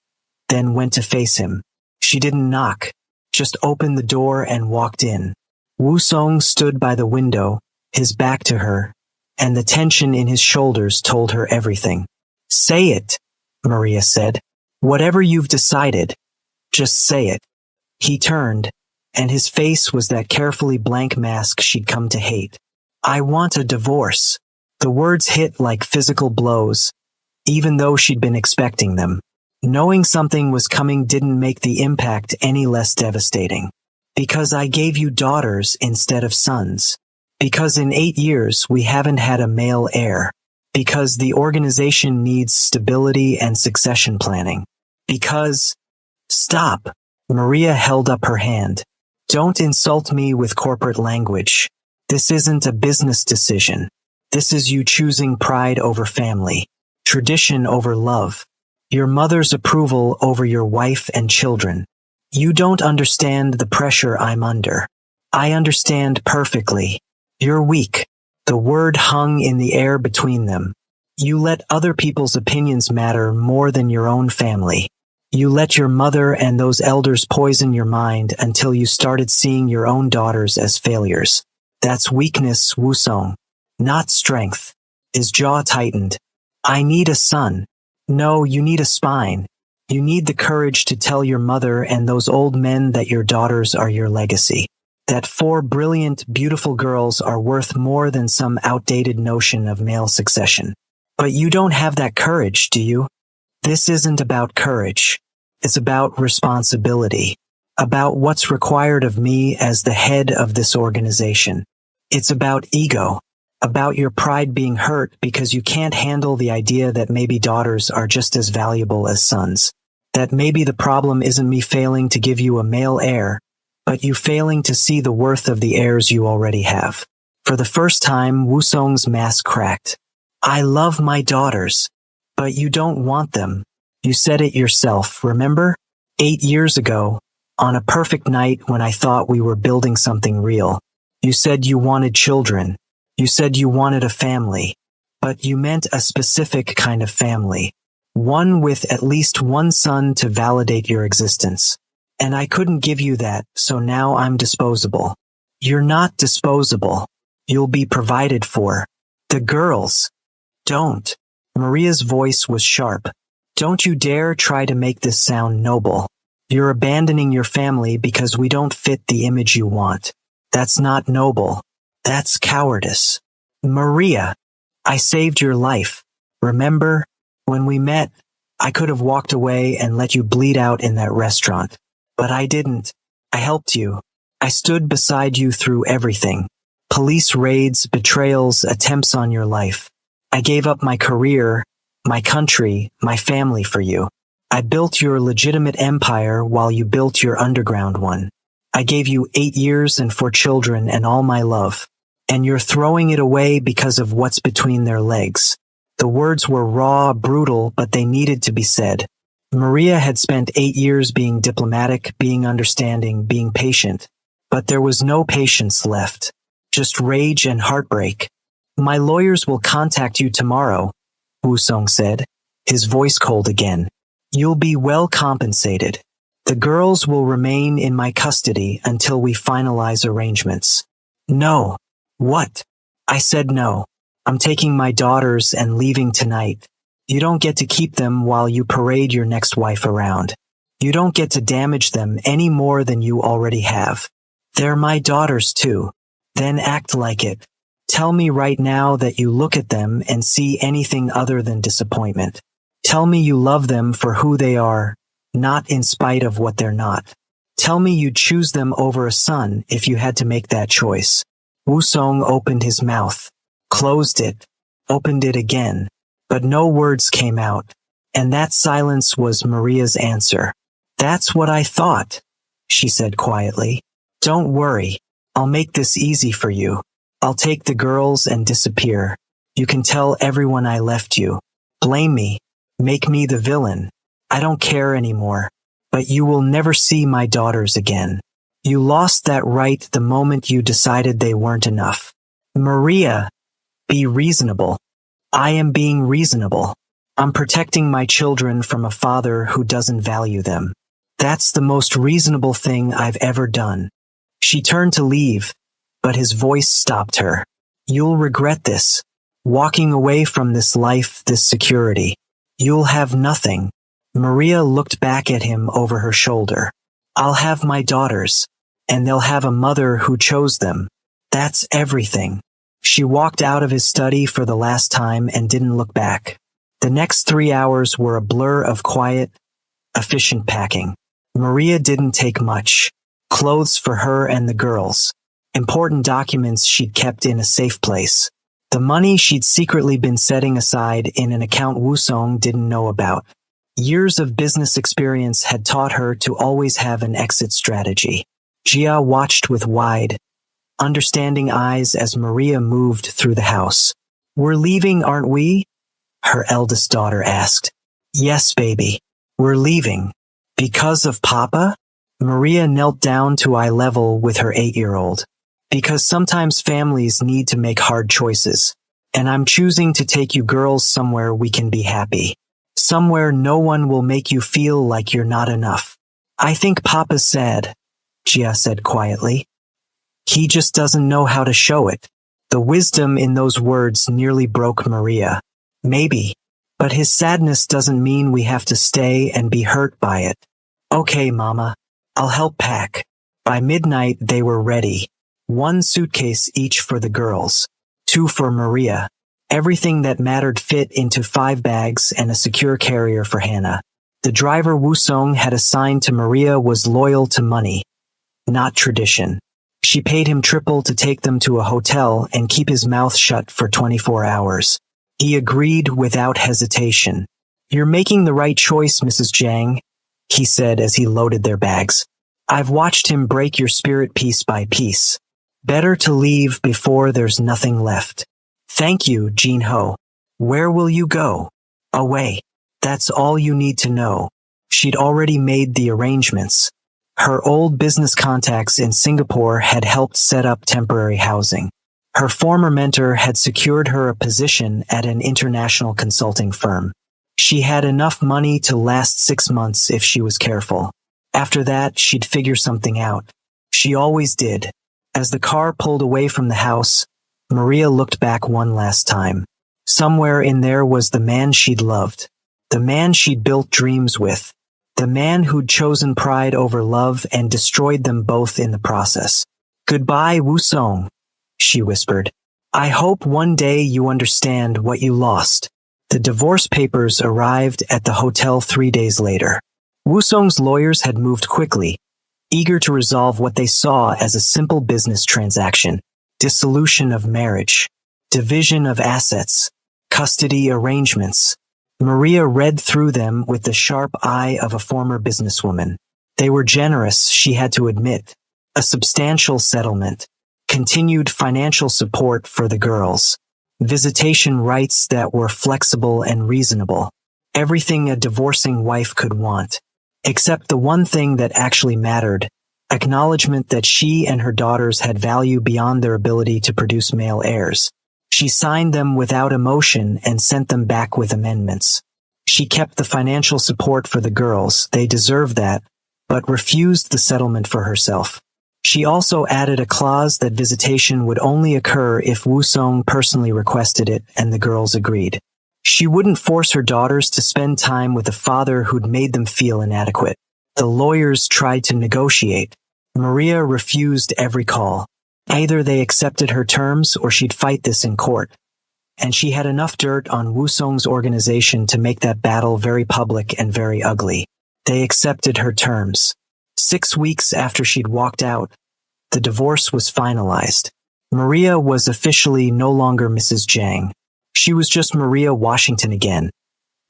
then went to face him. She didn't knock, just opened the door and walked in. Wusong stood by the window, his back to her, and the tension in his shoulders told her everything. Say it, Maria said. Whatever you've decided, just say it. He turned, and his face was that carefully blank mask she'd come to hate. I want a divorce. The words hit like physical blows, even though she'd been expecting them. Knowing something was coming didn't make the impact any less devastating. Because I gave you daughters instead of sons. Because in 8 years we haven't had a male heir. Because the organization needs stability and succession planning. Because... Stop. Maria held up her hand. Don't insult me with corporate language. This isn't a business decision. This is you choosing pride over family, tradition over love, your mother's approval over your wife and children. You don't understand the pressure I'm under. I understand perfectly. You're weak. The word hung in the air between them. You let other people's opinions matter more than your own family. You let your mother and those elders poison your mind until you started seeing your own daughters as failures. That's weakness, Wusong, not strength. His jaw tightened. I need a son. No, you need a spine. You need the courage to tell your mother and those old men that your daughters are your legacy. That 4 brilliant, beautiful girls are worth more than some outdated notion of male succession. But you don't have that courage, do you? This isn't about courage. It's about responsibility. About what's required of me as the head of this organization. It's about ego. About your pride being hurt because you can't handle the idea that maybe daughters are just as valuable as sons. That maybe the problem isn't me failing to give you a male heir, but you failing to see the worth of the heirs you already have. For the first time, Wusong's mask cracked. I love my daughters, but you don't want them. You said it yourself, remember? 8 years ago, on a perfect night when I thought we were building something real. You said you wanted children. You said you wanted a family. But you meant a specific kind of family. One with at least one son to validate your existence. And I couldn't give you that, so now I'm disposable. You're not disposable. You'll be provided for. The girls. Don't. Maria's voice was sharp. Don't you dare try to make this sound noble. You're abandoning your family because we don't fit the image you want. That's not noble. That's cowardice. Maria, I saved your life. Remember, when we met, I could have walked away and let you bleed out in that restaurant. But I didn't. I helped you. I stood beside you through everything. Police raids, betrayals, attempts on your life. I gave up my career, my country, my family for you. I built your legitimate empire while you built your underground one. I gave you 8 years and 4 children and all my love. And you're throwing it away because of what's between their legs. The words were raw, brutal, but they needed to be said. Maria had spent 8 years being diplomatic, being understanding, being patient. but there was no patience left. Just rage and heartbreak. My lawyers will contact you tomorrow, Woo-sung said, his voice cold again. You'll be well compensated. The girls will remain in my custody until we finalize arrangements. No. What? I said no. I'm taking my daughters and leaving tonight. You don't get to keep them while you parade your next wife around. You don't get to damage them any more than you already have. They're my daughters too. Then act like it. Tell me right now that you look at them and see anything other than disappointment. Tell me you love them for who they are, not in spite of what they're not. Tell me you'd choose them over a son if you had to make that choice. Woo-sung opened his mouth, closed it, opened it again, but no words came out, and that silence was Maria's answer. That's what I thought, she said quietly. Don't worry, I'll make this easy for you. I'll take the girls and disappear. You can tell everyone I left you. Blame me. Make me the villain. I don't care anymore. But you will never see my daughters again. You lost that right the moment you decided they weren't enough. Maria, be reasonable. I am being reasonable. I'm protecting my children from a father who doesn't value them. That's the most reasonable thing I've ever done. She turned to leave, but his voice stopped her. You'll regret this. Walking away from this life, this security. You'll have nothing. Maria looked back at him over her shoulder. I'll have my daughters, and they'll have a mother who chose them. That's everything. She walked out of his study for the last time and didn't look back. The next 3 hours were a blur of quiet, efficient packing. Maria didn't take much. Clothes for her and the girls. Important documents she'd kept in a safe place. The money she'd secretly been setting aside in an account Woo-sung didn't know about. Years of business experience had taught her to always have an exit strategy. Jia watched with wide, understanding eyes as Maria moved through the house. We're leaving, aren't we? Her eldest daughter asked. Yes, baby. We're leaving. Because of Papa? Maria knelt down to eye level with her 8-year-old. Because sometimes families need to make hard choices. And I'm choosing to take you girls somewhere we can be happy. Somewhere no one will make you feel like you're not enough. I think Papa's sad, Jia said quietly. He just doesn't know how to show it. The wisdom in those words nearly broke Maria. Maybe, but his sadness doesn't mean we have to stay and be hurt by it. Okay, Mama, I'll help pack. By midnight they were ready. 1 suitcase each for the girls, 2 for Maria. Everything that mattered fit into 5 bags and a secure carrier for Hannah. The driver Woo-sung had assigned to Maria was loyal to money, not tradition. She paid him triple to take them to a hotel and keep his mouth shut for 24 hours. He agreed without hesitation. You're making the right choice, Mrs. Jang, he said as he loaded their bags. I've watched him break your spirit piece by piece. Better to leave before there's nothing left. Thank you, Jin-ho. Where will you go? Away. That's all you need to know. She'd already made the arrangements. Her old business contacts in Singapore had helped set up temporary housing. Her former mentor had secured her a position at an international consulting firm. She had enough money to last 6 months if she was careful. After that, she'd figure something out. She always did. As the car pulled away from the house, Maria looked back one last time. Somewhere in there was the man she'd loved. The man she'd built dreams with. The man who'd chosen pride over love and destroyed them both in the process. Goodbye, Woo-sung, she whispered. I hope one day you understand what you lost. The divorce papers arrived at the hotel 3 days later. Woo-sung's lawyers had moved quickly, eager to resolve what they saw as a simple business transaction. Dissolution of marriage, division of assets, custody arrangements. Maria read through them with the sharp eye of a former businesswoman. They were generous, she had to admit. A substantial settlement, continued financial support for the girls, visitation rights that were flexible and reasonable. Everything a divorcing wife could want. Except the one thing that actually mattered, acknowledgement that she and her daughters had value beyond their ability to produce male heirs. She signed them without emotion and sent them back with amendments. She kept the financial support for the girls, they deserved that, but refused the settlement for herself. She also added a clause that visitation would only occur if Wu Song personally requested it and the girls agreed. She wouldn't force her daughters to spend time with a father who'd made them feel inadequate. The lawyers tried to negotiate. Maria refused every call. Either they accepted her terms or she'd fight this in court. And she had enough dirt on Wu Song's organization to make that battle very public and very ugly. They accepted her terms. 6 weeks after she'd walked out, the divorce was finalized. Maria was officially no longer Mrs. Jiang. She was just Maria Washington again.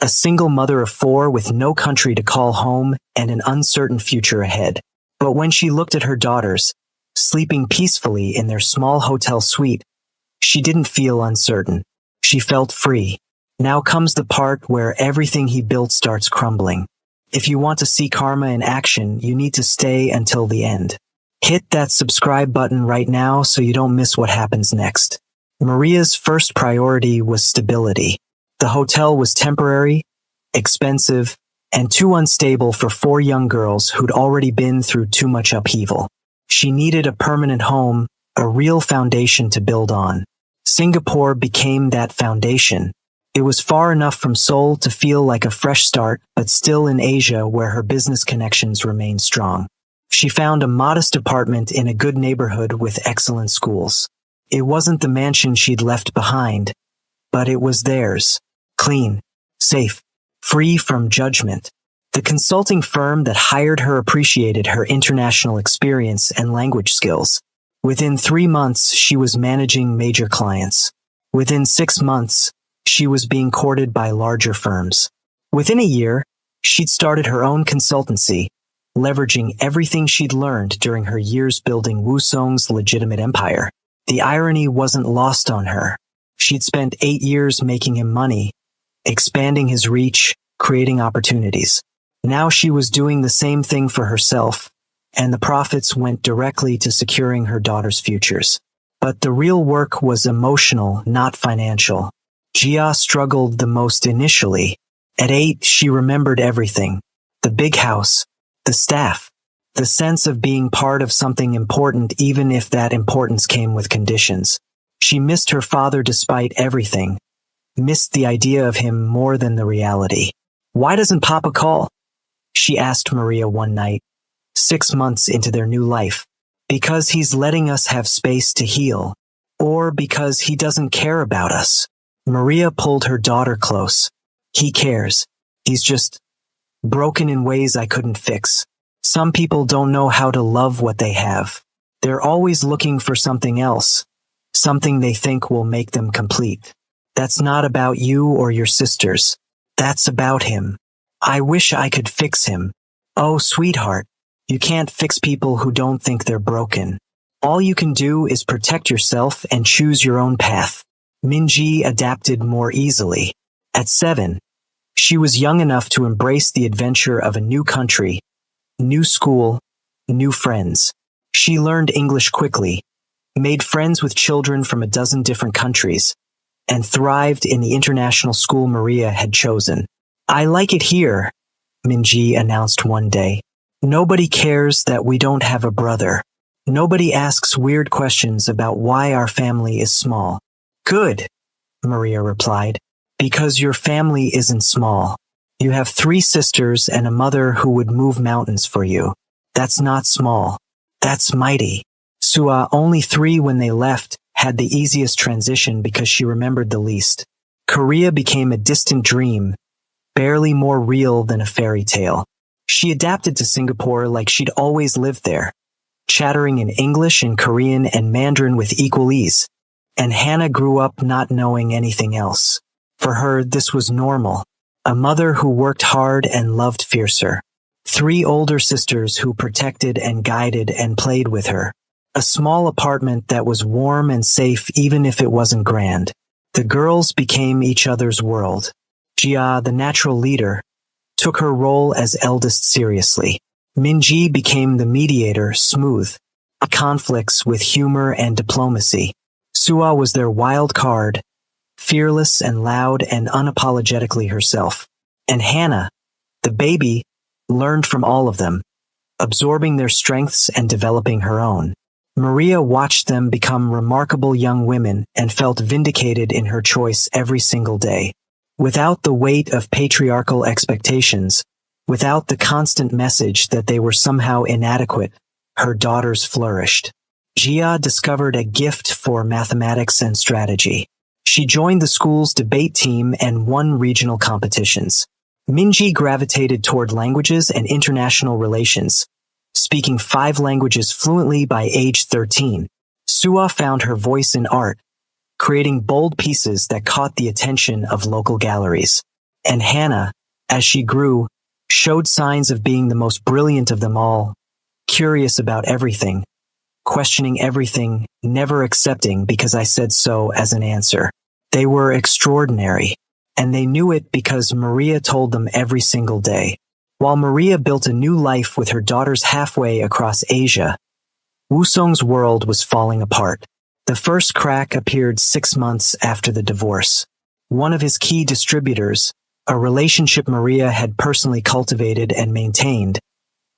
A single mother of 4 with no country to call home and an uncertain future ahead. But when she looked at her daughters, sleeping peacefully in their small hotel suite, she didn't feel uncertain. She felt free. Now comes the part where everything he built starts crumbling. If you want to see karma in action, you need to stay until the end. Hit that subscribe button right now so you don't miss what happens next. Maria's first priority was stability. The hotel was temporary, expensive, and too unstable for 4 young girls who'd already been through too much upheaval. She needed a permanent home, a real foundation to build on. Singapore became that foundation. It was far enough from Seoul to feel like a fresh start, but still in Asia where her business connections remained strong. She found a modest apartment in a good neighborhood with excellent schools. It wasn't the mansion she'd left behind, but it was theirs. Clean, safe, free from judgment. The consulting firm that hired her appreciated her international experience and language skills. Within 3 months, she was managing major clients. Within 6 months, she was being courted by larger firms. Within a year, she'd started her own consultancy, leveraging everything she'd learned during her years building Wu Song's legitimate empire. The irony wasn't lost on her. She'd spent 8 years making him money, expanding his reach, creating opportunities. Now she was doing the same thing for herself, and the profits went directly to securing her daughters' futures. But the real work was emotional, not financial. Jia struggled the most initially. At 8, she remembered everything. The big house, the staff, the sense of being part of something important even if that importance came with conditions. She missed her father despite everything, missed the idea of him more than the reality. "Why doesn't Papa call?" she asked Maria one night, 6 months into their new life. "Because he's letting us have space to heal, or because he doesn't care about us." Maria pulled her daughter close. "He cares. He's just broken in ways I couldn't fix. Some people don't know how to love what they have. They're always looking for something else, something they think will make them complete. That's not about you or your sisters. That's about him. I wish I could fix him." "Oh, sweetheart, you can't fix people who don't think they're broken. All you can do is protect yourself and choose your own path." Minji adapted more easily. At 7, she was young enough to embrace the adventure of a new country, new school, new friends. She learned English quickly, made friends with children from a dozen different countries, and thrived in the international school Maria had chosen. "I like it here," Minji announced one day. "Nobody cares that we don't have a brother. Nobody asks weird questions about why our family is small." "Good," Maria replied, "because your family isn't small. You have 3 sisters and a mother who would move mountains for you. That's not small. That's mighty." Sua, only 3 when they left, had the easiest transition because she remembered the least. Korea became a distant dream, barely more real than a fairy tale. She adapted to Singapore like she'd always lived there, chattering in English and Korean and Mandarin with equal ease. And Hannah grew up not knowing anything else. For her, this was normal. A mother who worked hard and loved fiercer. 3 older sisters who protected and guided and played with her. A small apartment that was warm and safe even if it wasn't grand. The girls became each other's world. Jia, the natural leader, took her role as eldest seriously. Minji became the mediator, smooth conflicts with humor and diplomacy. Suwa was their wild card, fearless and loud and unapologetically herself. And Hannah, the baby, learned from all of them, absorbing their strengths and developing her own. Maria watched them become remarkable young women and felt vindicated in her choice every single day. Without the weight of patriarchal expectations, without the constant message that they were somehow inadequate, her daughters flourished. Jia discovered a gift for mathematics and strategy. She joined the school's debate team and won regional competitions. Minji gravitated toward languages and international relations, speaking 5 languages fluently by age 13. Suwa found her voice in art, creating bold pieces that caught the attention of local galleries. And Hannah, as she grew, showed signs of being the most brilliant of them all, curious about everything, questioning everything, never accepting because I said so as an answer. They were extraordinary, and they knew it because Maria told them every single day. While Maria built a new life with her daughters halfway across Asia, Wusong's world was falling apart. The first crack appeared 6 months after the divorce. One of his key distributors, a relationship Maria had personally cultivated and maintained,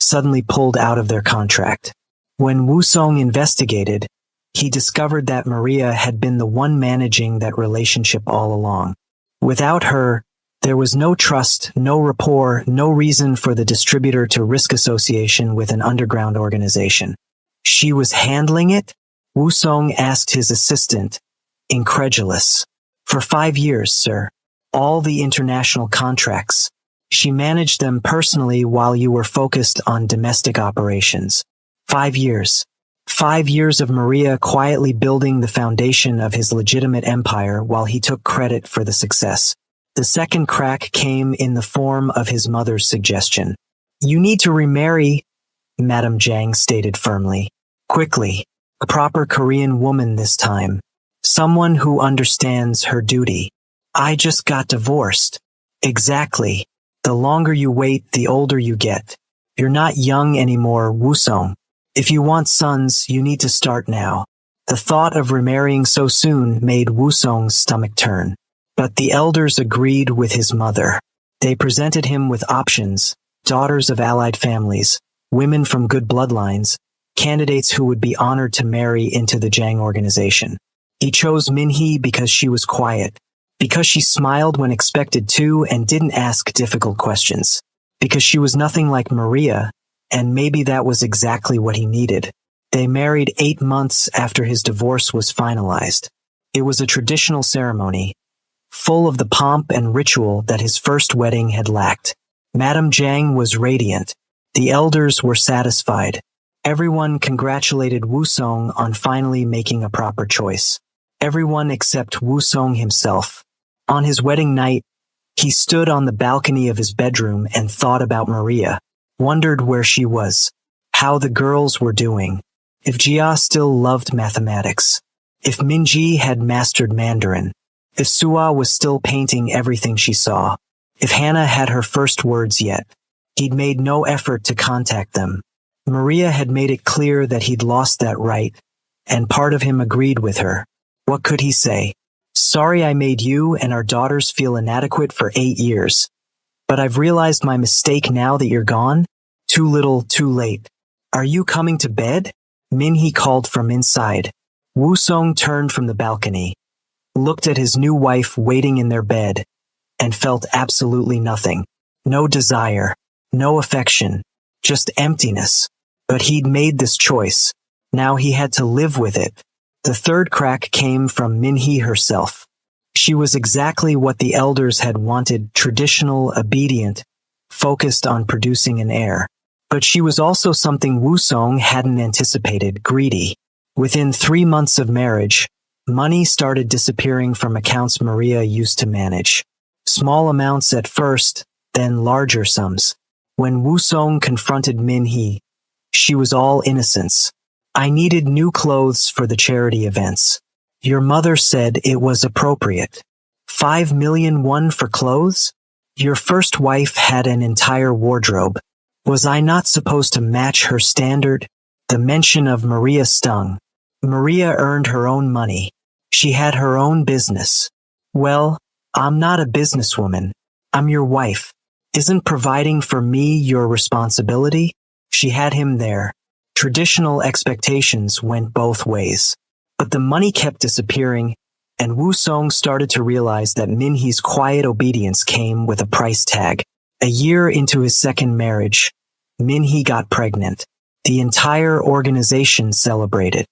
suddenly pulled out of their contract. When Wusong investigated, he discovered that Maria had been the one managing that relationship all along. Without her, there was no trust, no rapport, no reason for the distributor to risk association with an underground organization. She was handling it? Wusong asked his assistant, incredulous. For 5 years, sir. All the international contracts. She managed them personally while you were focused on domestic operations. 5 years. 5 years of Maria quietly building the foundation of his legitimate empire while he took credit for the success. The second crack came in the form of his mother's suggestion. You need to remarry, Madame Zhang stated firmly. Quickly. A proper Korean woman this time. Someone who understands her duty. I just got divorced. Exactly. The longer you wait, the older you get. You're not young anymore, Wusong. If you want sons, you need to start now. The thought of remarrying so soon made Wusong's stomach turn. But the elders agreed with his mother. They presented him with options, daughters of allied families, women from good bloodlines, candidates who would be honored to marry into the Zhang organization. He chose Minhee because she was quiet, because she smiled when expected to and didn't ask difficult questions, because she was nothing like Maria, and maybe that was exactly what he needed. They married 8 months after his divorce was finalized. It was a traditional ceremony, full of the pomp and ritual that his first wedding had lacked. Madame Zhang was radiant. The elders were satisfied. Everyone congratulated Wusong on finally making a proper choice. Everyone except Wusong himself. On his wedding night, he stood on the balcony of his bedroom and thought about Maria, wondered where she was, how the girls were doing, if Jia still loved mathematics, if Minji had mastered Mandarin, if Suwa was still painting everything she saw, if Hannah had her first words yet. He'd made no effort to contact them. Maria had made it clear that he'd lost that right, and part of him agreed with her. What could he say? Sorry I made you and our daughters feel inadequate for 8 years. But I've realized my mistake now that you're gone. Too little, too late. Are you coming to bed? Minhee called from inside. Wusong turned from the balcony, looked at his new wife waiting in their bed, and felt absolutely nothing. No desire, no affection, just emptiness. But he'd made this choice. Now he had to live with it. The third crack came from Minhee herself. She was exactly what the elders had wanted, traditional, obedient, focused on producing an heir. But she was also something Wusong hadn't anticipated, greedy. Within 3 months of marriage, money started disappearing from accounts Maria used to manage. Small amounts at first, then larger sums. When Wusong confronted Minhee, she was all innocence. I needed new clothes for the charity events. Your mother said it was appropriate. 5 million won for clothes? Your first wife had an entire wardrobe. Was I not supposed to match her standard? The mention of Maria stung. Maria earned her own money. She had her own business. Well, I'm not a businesswoman. I'm your wife. Isn't providing for me your responsibility? She had him there. Traditional expectations went both ways. But the money kept disappearing, and Woo Song started to realize that Min-hee's quiet obedience came with a price tag. A year into his second marriage, Min-hee got pregnant. The entire organization celebrated.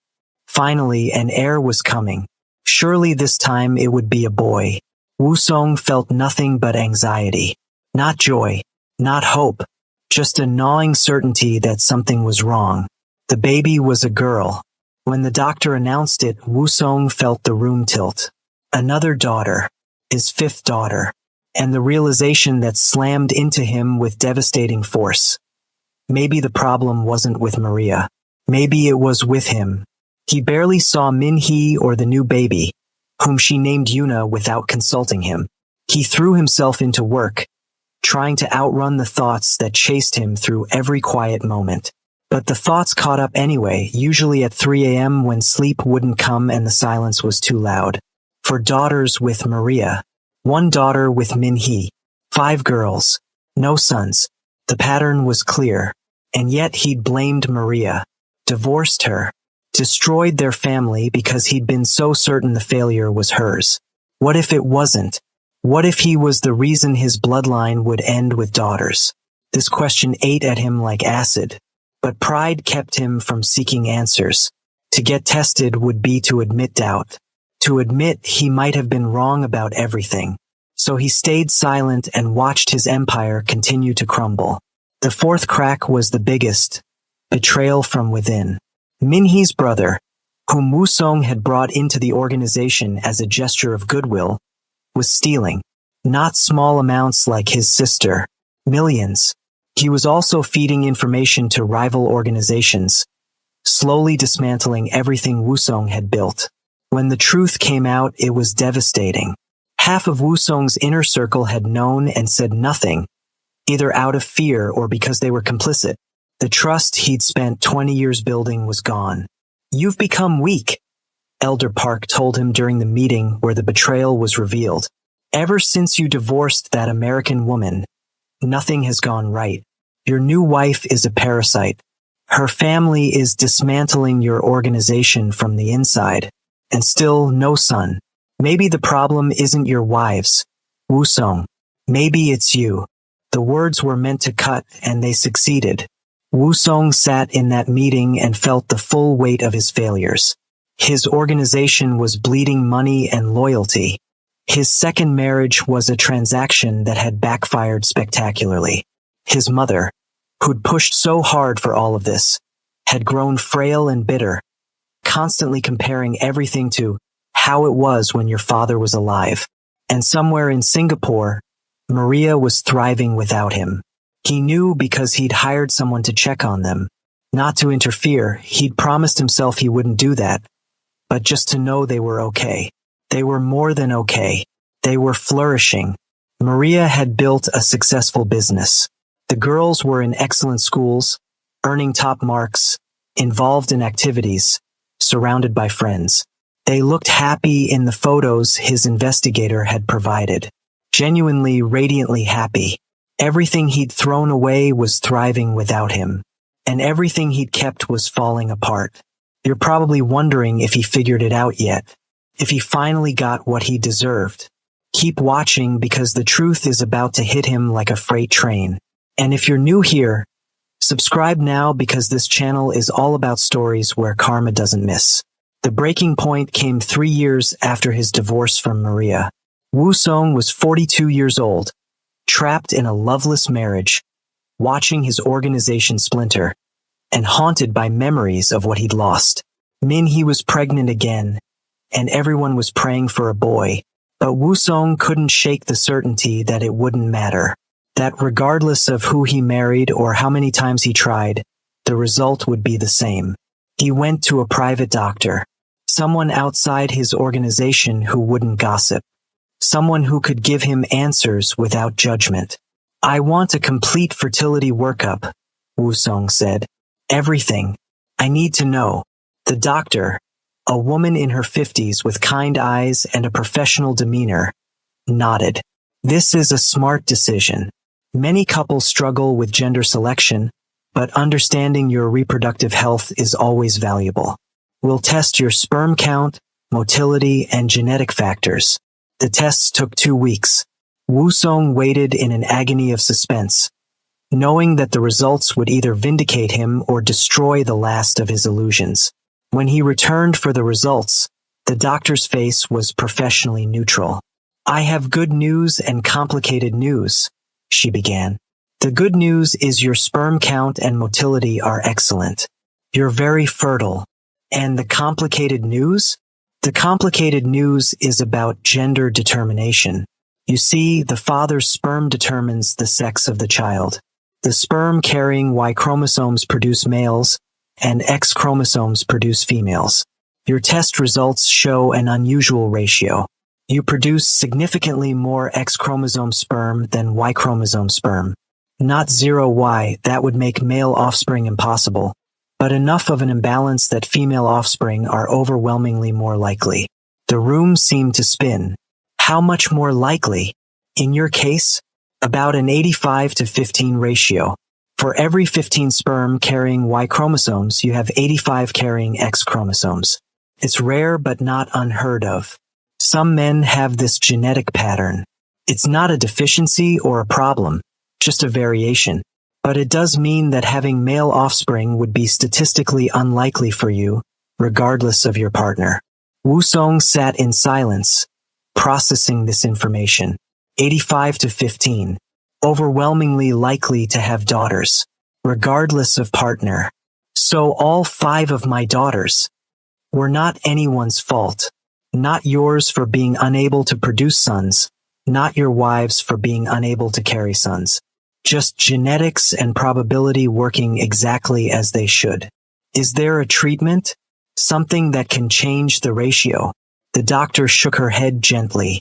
Finally, an heir was coming. Surely this time it would be a boy. Woo Song felt nothing but anxiety. Not joy, not hope, just a gnawing certainty that something was wrong. The baby was a girl. When the doctor announced it, Woo Song felt the room tilt. Another daughter. His fifth daughter. And the realization that slammed into him with devastating force. Maybe the problem wasn't with Maria. Maybe it was with him. He barely saw Min-hee or the new baby, whom she named Yuna, without consulting him. He threw himself into work, trying to outrun the thoughts that chased him through every quiet moment. But the thoughts caught up anyway, usually at 3 a.m. when sleep wouldn't come and the silence was too loud. 4 daughters with Maria. 1 daughter with Min-hee. 5 girls. No sons. The pattern was clear. And yet he'd blamed Maria. Divorced her. Destroyed their family because he'd been so certain the failure was hers. What if it wasn't? What if he was the reason his bloodline would end with daughters? This question ate at him like acid. But pride kept him from seeking answers. To get tested would be to admit doubt. To admit he might have been wrong about everything. So he stayed silent and watched his empire continue to crumble. The 4th crack was the biggest. Betrayal from within. Min-hee's brother, whom Woo Song had brought into the organization as a gesture of goodwill, was stealing. Not small amounts like his sister. Millions. He was also feeding information to rival organizations, slowly dismantling everything Woo Song had built. When the truth came out, it was devastating. Half of Woo Song's inner circle had known and said nothing, either out of fear or because they were complicit. The trust he'd spent 20 years building was gone. "You've become weak," Elder Park told him during the meeting where the betrayal was revealed. "Ever since you divorced that American woman, nothing has gone right. Your new wife is a parasite. Her family is dismantling your organization from the inside. And still no son. Maybe the problem isn't your wives, Woo Song. Maybe it's you." The words were meant to cut, and they succeeded. Woo Song sat in that meeting and felt the full weight of his failures. His organization was bleeding money and loyalty. His second marriage was a transaction that had backfired spectacularly. His mother, who'd pushed so hard for all of this, had grown frail and bitter, constantly comparing everything to how it was when your father was alive. And somewhere in Singapore, Maria was thriving without him. He knew because he'd hired someone to check on them. Not to interfere, he'd promised himself he wouldn't do that, but just to know they were okay. They were more than okay. They were flourishing. Maria had built a successful business. The girls were in excellent schools, earning top marks, involved in activities, surrounded by friends. They looked happy in the photos his investigator had provided. Genuinely, radiantly happy. Everything he'd thrown away was thriving without him, and everything he'd kept was falling apart. You're probably wondering if he figured it out yet, if he finally got what he deserved. Keep watching because the truth is about to hit him like a freight train. And if you're new here, subscribe now because this channel is all about stories where karma doesn't miss. The breaking point came 3 years after his divorce from Maria. Woo Song was 42 years old, trapped in a loveless marriage, watching his organization splinter, and haunted by memories of what he'd lost. Min-hee was pregnant again, and everyone was praying for a boy, but Woo Song couldn't shake the certainty that it wouldn't matter, that regardless of who he married or how many times he tried, the result would be the same. He went to a private doctor, someone outside his organization who wouldn't gossip. Someone who could give him answers without judgment. "I want a complete fertility workup," Wusong said. Everything. I need to know. The doctor, a woman in her 50s with kind eyes and a professional demeanor, nodded. This is a smart decision. Many couples struggle with gender selection, but understanding your reproductive health is always valuable. We'll test your sperm count, motility, and genetic factors. The tests took 2 weeks. Wusong waited in an agony of suspense, knowing that the results would either vindicate him or destroy the last of his illusions. When he returned for the results, the doctor's face was professionally neutral. I have good news and complicated news, she began. The good news is your sperm count and motility are excellent. You're very fertile. And the complicated news? The complicated news is about gender determination. You see, the father's sperm determines the sex of the child. The sperm-carrying Y chromosomes produce males, and X chromosomes produce females. Your test results show an unusual ratio. You produce significantly more X chromosome sperm than Y chromosome sperm. Not 0Y, that would make male offspring impossible, but enough of an imbalance that female offspring are overwhelmingly more likely. The room seemed to spin. How much more likely? In your case, about an 85-15 ratio. For every 15 sperm carrying Y chromosomes, you have 85 carrying X chromosomes. It's rare but not unheard of. Some men have this genetic pattern. It's not a deficiency or a problem, just a variation. But it does mean that having male offspring would be statistically unlikely for you, regardless of your partner. Wusong sat in silence, processing this information. 85-15. Overwhelmingly likely to have daughters, regardless of partner. So all 5 of my daughters were not anyone's fault. Not yours for being unable to produce sons, not your wives for being unable to carry sons. Just genetics and probability working exactly as they should. Is there a treatment? Something that can change the ratio? The doctor shook her head gently.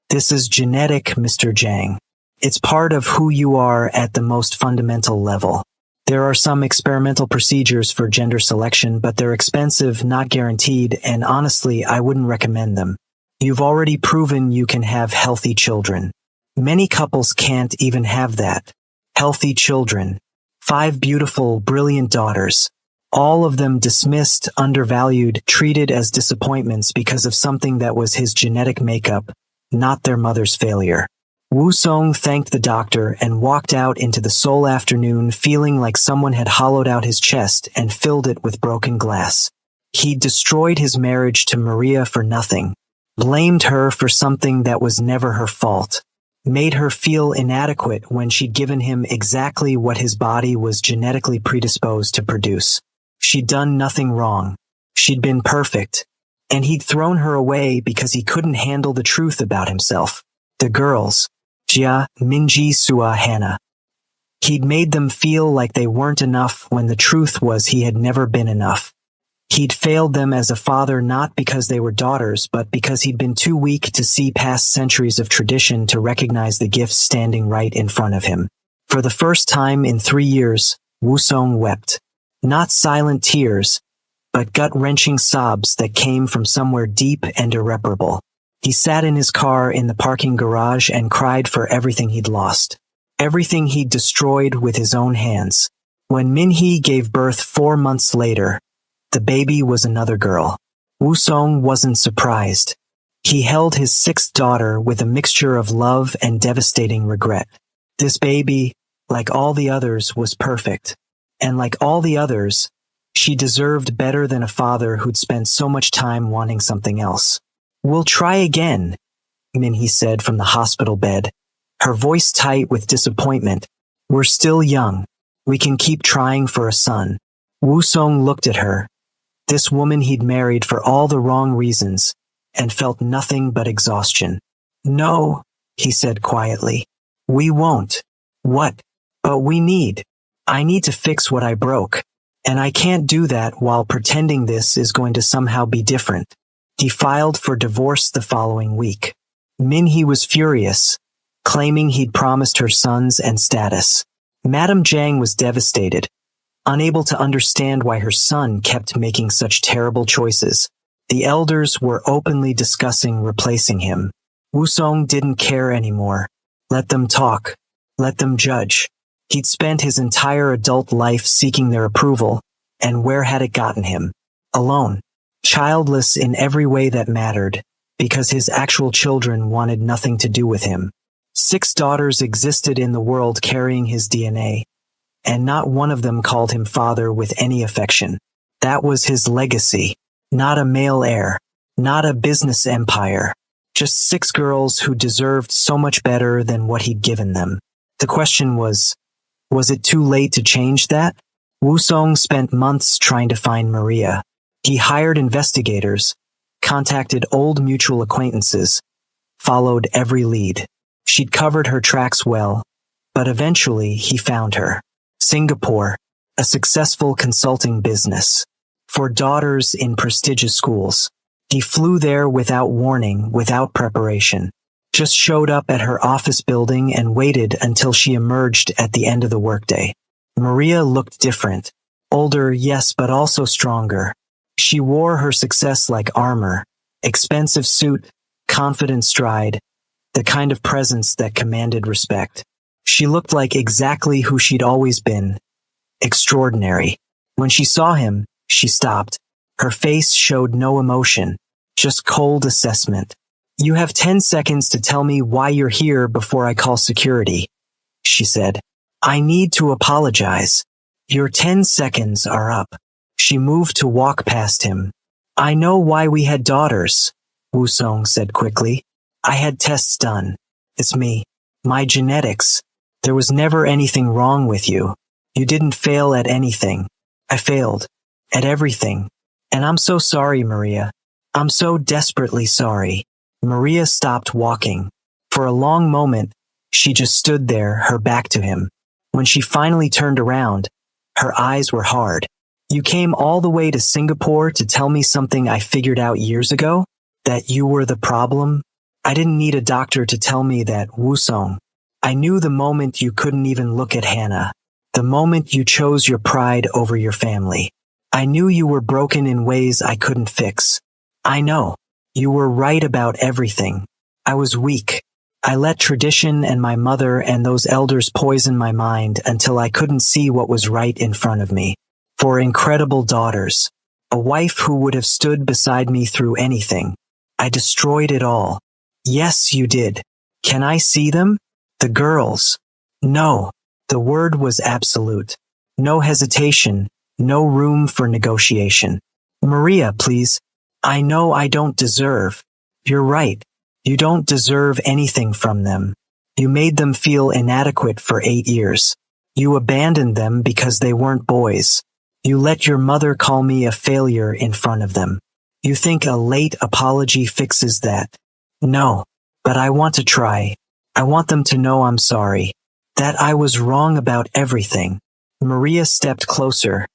This is genetic, Mr. Zhang. It's part of who you are at the most fundamental level. There are some experimental procedures for gender selection, but they're expensive, not guaranteed, and honestly, I wouldn't recommend them. You've already proven you can have healthy children. Many couples can't even have that. Healthy children. 5 beautiful, brilliant daughters. All of them dismissed, undervalued, treated as disappointments because of something that was his genetic makeup, not their mother's failure. Wusong thanked the doctor and walked out into the Seoul afternoon feeling like someone had hollowed out his chest and filled it with broken glass. He'd destroyed his marriage to Maria for nothing, blamed her for something that was never her fault, made her feel inadequate when she'd given him exactly what his body was genetically predisposed to produce. She'd done nothing wrong. She'd been perfect. And he'd thrown her away because he couldn't handle the truth about himself. The girls. Jia, Minji, Sua, Hannah. He'd made them feel like they weren't enough when the truth was he had never been enough. He'd failed them as a father not because they were daughters, but because he'd been too weak to see past centuries of tradition to recognize the gifts standing right in front of him. For the first time in 3 years, Wusong wept. Not silent tears, but gut-wrenching sobs that came from somewhere deep and irreparable. He sat in his car in the parking garage and cried for everything he'd lost. Everything he'd destroyed with his own hands. When Minhee gave birth 4 months later, the baby was another girl. Wusong wasn't surprised. He held his 6th daughter with a mixture of love and devastating regret. This baby, like all the others, was perfect. And like all the others, she deserved better than a father who'd spent so much time wanting something else. We'll try again, Minhee said from the hospital bed, her voice tight with disappointment. We're still young. We can keep trying for a son. Wusong looked at her, this woman he'd married for all the wrong reasons, and felt nothing but exhaustion. No, he said quietly. We won't. What? But we need. I need to fix what I broke. And I can't do that while pretending this is going to somehow be different. He filed for divorce the following week. Minhee was furious, claiming he'd promised her sons and status. Madame Zhang was devastated. unable to understand why her son kept making such terrible choices. The elders were openly discussing replacing him. Wusong didn't care anymore. Let them talk. Let them judge. He'd spent his entire adult life seeking their approval, and where had it gotten him? Alone. Childless in every way that mattered, because his actual children wanted nothing to do with him. 6 daughters existed in the world carrying his DNA, and not one of them called him father with any affection. That was his legacy. Not a male heir. Not a business empire. Just 6 girls who deserved so much better than what he'd given them. The question was it too late to change that? Wusong spent months trying to find Maria. He hired investigators, contacted old mutual acquaintances, followed every lead. She'd covered her tracks well, but eventually he found her. Singapore, a successful consulting business. For daughters in prestigious schools. He flew there without warning, without preparation. Just showed up at her office building and waited until she emerged at the end of the workday. Maria looked different. Older, yes, but also stronger. She wore her success like armor. Expensive suit, confident stride, the kind of presence that commanded respect. She looked like exactly who she'd always been. Extraordinary. When she saw him, she stopped. Her face showed no emotion, just cold assessment. You have 10 seconds to tell me why you're here before I call security, she said. I need to apologize. Your 10 seconds are up. She moved to walk past him. I know why we had daughters, Wusong said quickly. I had tests done. It's me. My genetics. There was never anything wrong with you. You didn't fail at anything. I failed. At everything. And I'm so sorry, Maria. I'm so desperately sorry. Maria stopped walking. For a long moment, she just stood there, her back to him. When she finally turned around, her eyes were hard. You came all the way to Singapore to tell me something I figured out years ago? That you were the problem? I didn't need a doctor to tell me that, Wusong. I knew the moment you couldn't even look at Hannah. The moment you chose your pride over your family. I knew you were broken in ways I couldn't fix. I know. You were right about everything. I was weak. I let tradition and my mother and those elders poison my mind until I couldn't see what was right in front of me. 4 incredible daughters. A wife who would have stood beside me through anything. I destroyed it all. Yes, you did. Can I see them? The girls. No. The word was absolute. No hesitation. No room for negotiation. Maria, please. I know I don't deserve. You're right. You don't deserve anything from them. You made them feel inadequate for 8 years. You abandoned them because they weren't boys. You let your mother call me a failure in front of them. You think a late apology fixes that? No. But I want to try. I want them to know I'm sorry. That I was wrong about everything. Maria stepped closer,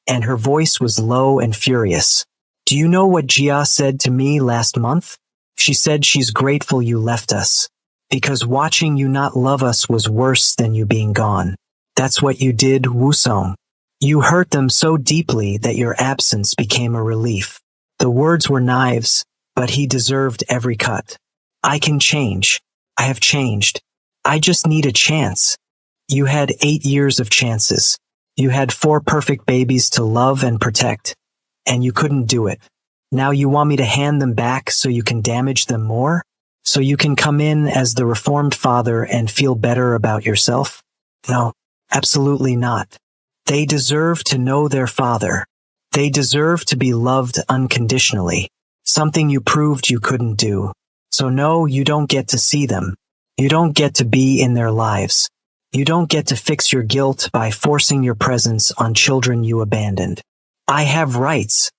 and her voice was low and furious. Do you know what Jia said to me last month? She said she's grateful you left us, because watching you not love us was worse than you being gone. That's what you did, Wusong. You hurt them so deeply that your absence became a relief. The words were knives, but he deserved every cut. I can change. I have changed. I just need a chance. You had 8 years of chances. You had 4 perfect babies to love and protect. And you couldn't do it. Now you want me to hand them back so you can damage them more? So you can come in as the reformed father and feel better about yourself? No, absolutely not. They deserve to know their father. They deserve to be loved unconditionally. Something you proved you couldn't do. So no, you don't get to see them. You don't get to be in their lives. You don't get to fix your guilt by forcing your presence on children you abandoned. I have rights,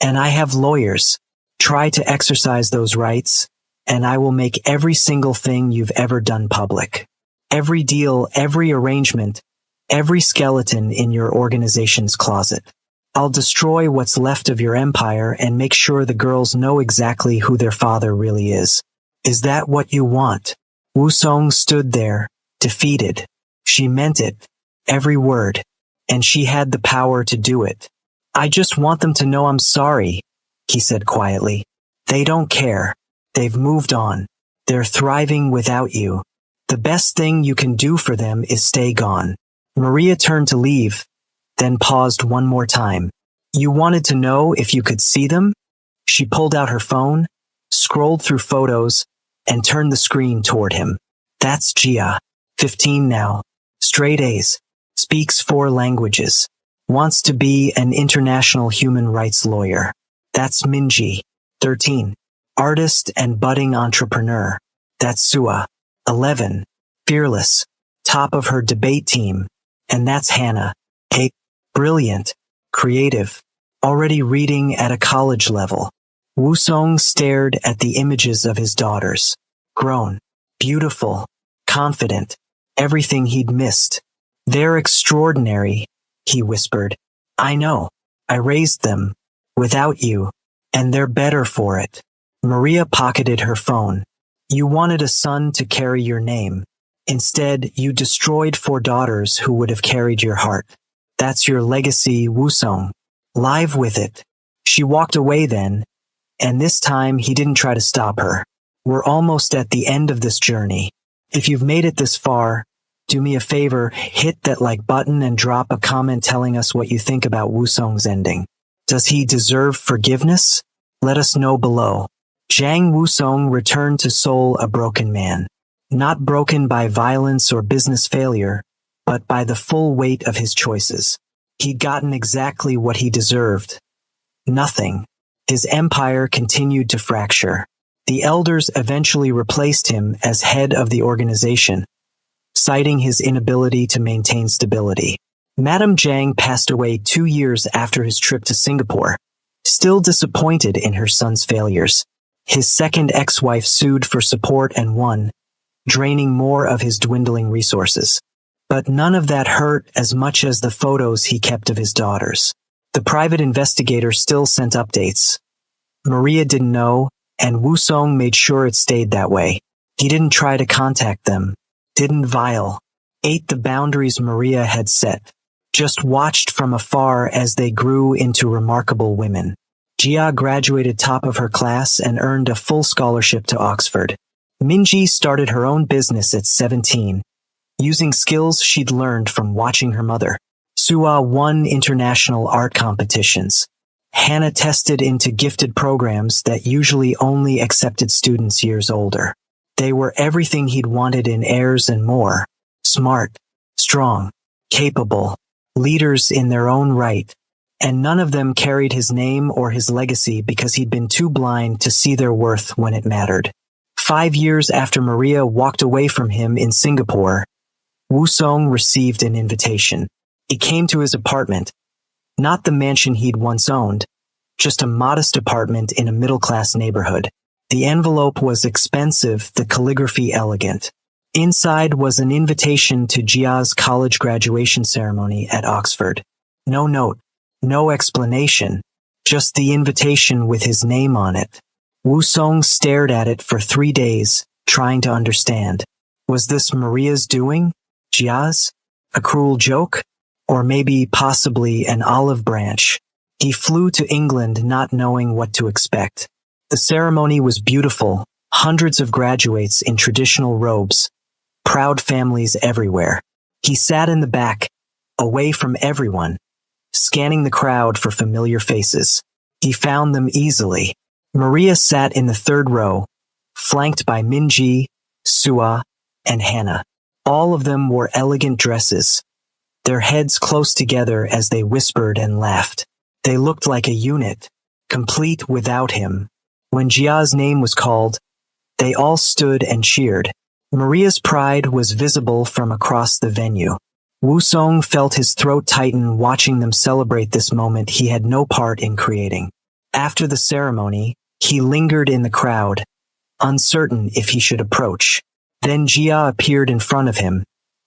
and I have lawyers. Try to exercise those rights, and I will make every single thing you've ever done public. Every deal, every arrangement, every skeleton in your organization's closet. I'll destroy what's left of your empire and make sure the girls know exactly who their father really is. Is that what you want? Wusong stood there, defeated. She meant it. Every word. and she had the power to do it. I just want them to know I'm sorry, he said quietly. They don't care. They've moved on. They're thriving without you. The best thing you can do for them is stay gone. Maria turned to leave, then paused one more time. You wanted to know if you could see them? She pulled out her phone, scrolled through photos, and turned the screen toward him. That's Gia, 15 now, straight A's, speaks 4 languages, wants to be an international human rights lawyer. That's Minji, 13, artist and budding entrepreneur. That's Sua, 11, fearless, top of her debate team. And that's Hannah, 8, brilliant, creative, already reading at a college level. Wusong stared at the images of his daughters. Grown, beautiful, confident, everything he'd missed. They're extraordinary, he whispered. I know. I raised them, without you, and they're better for it. Maria pocketed her phone. You wanted a son to carry your name. Instead, you destroyed 4 daughters who would have carried your heart. That's your legacy, Wusong. Live with it. She walked away then, and this time he didn't try to stop her. We're almost at the end of this journey. If you've made it this far, do me a favor, hit that like button and drop a comment telling us what you think about Wusong's ending. Does he deserve forgiveness? Let us know below. Zhang Wusong returned to Seoul a broken man. Not broken by violence or business failure, but by the full weight of his choices. He'd gotten exactly what he deserved. Nothing. His empire continued to fracture. The elders eventually replaced him as head of the organization, citing his inability to maintain stability. Madame Zhang passed away 2 years after his trip to Singapore, still disappointed in her son's failures. His second ex-wife sued for support and won, draining more of his dwindling resources. But none of that hurt as much as the photos he kept of his daughters. The private investigator still sent updates. Maria didn't know, and Wusong made sure it stayed that way. He didn't try to contact them, didn't violate the boundaries Maria had set, just watched from afar as they grew into remarkable women. Gia graduated top of her class and earned a full scholarship to Oxford. Minji started her own business at 17, using skills she'd learned from watching her mother. Sua won international art competitions. Hannah tested into gifted programs that usually only accepted students years older. They were everything he'd wanted in heirs and more. Smart, strong, capable, leaders in their own right. And none of them carried his name or his legacy because he'd been too blind to see their worth when it mattered. 5 years after Maria walked away from him in Singapore, Wusong received an invitation. It came to his apartment, not the mansion he'd once owned, just a modest apartment in a middle-class neighborhood. The envelope was expensive, the calligraphy elegant. Inside was an invitation to Jia's college graduation ceremony at Oxford. No note, no explanation, just the invitation with his name on it. Wusong stared at it for 3 days, trying to understand. Was this Maria's doing? Jia's? A cruel joke? Or maybe possibly an olive branch? He flew to England not knowing what to expect. The ceremony was beautiful, hundreds of graduates in traditional robes, proud families everywhere. He sat in the back, away from everyone, scanning the crowd for familiar faces. He found them easily. Maria sat in the 3rd row, flanked by Minji, Sua, and Hannah. All of them wore elegant dresses, their heads close together as they whispered and laughed. They looked like a unit, complete without him. When Jia's name was called, they all stood and cheered. Maria's pride was visible from across the venue. Wusong felt his throat tighten watching them celebrate this moment he had no part in creating. After the ceremony, he lingered in the crowd, uncertain if he should approach. Then Jia appeared in front of him,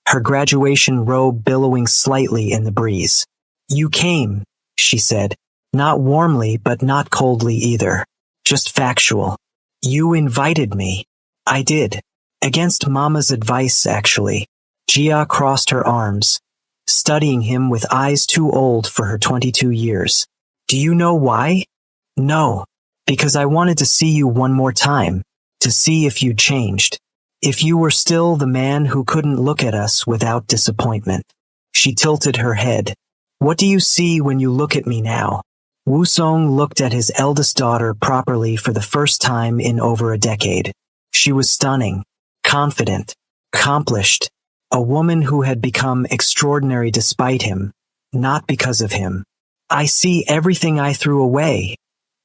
her graduation robe billowing slightly in the breeze. "You came," she said, not warmly but not coldly either, just factual. "You invited me." "I did. Against Mama's advice, actually." Jia crossed her arms, studying him with eyes too old for her 22 years. Do you know why? No. Because I wanted to see you one more time, to see if you'd changed. If you were still the man who couldn't look at us without disappointment. She tilted her head. What do you see when you look at me now? Wusong looked at his eldest daughter properly for the first time in over a decade. She was stunning, confident, accomplished, a woman who had become extraordinary despite him, not because of him. I see everything I threw away,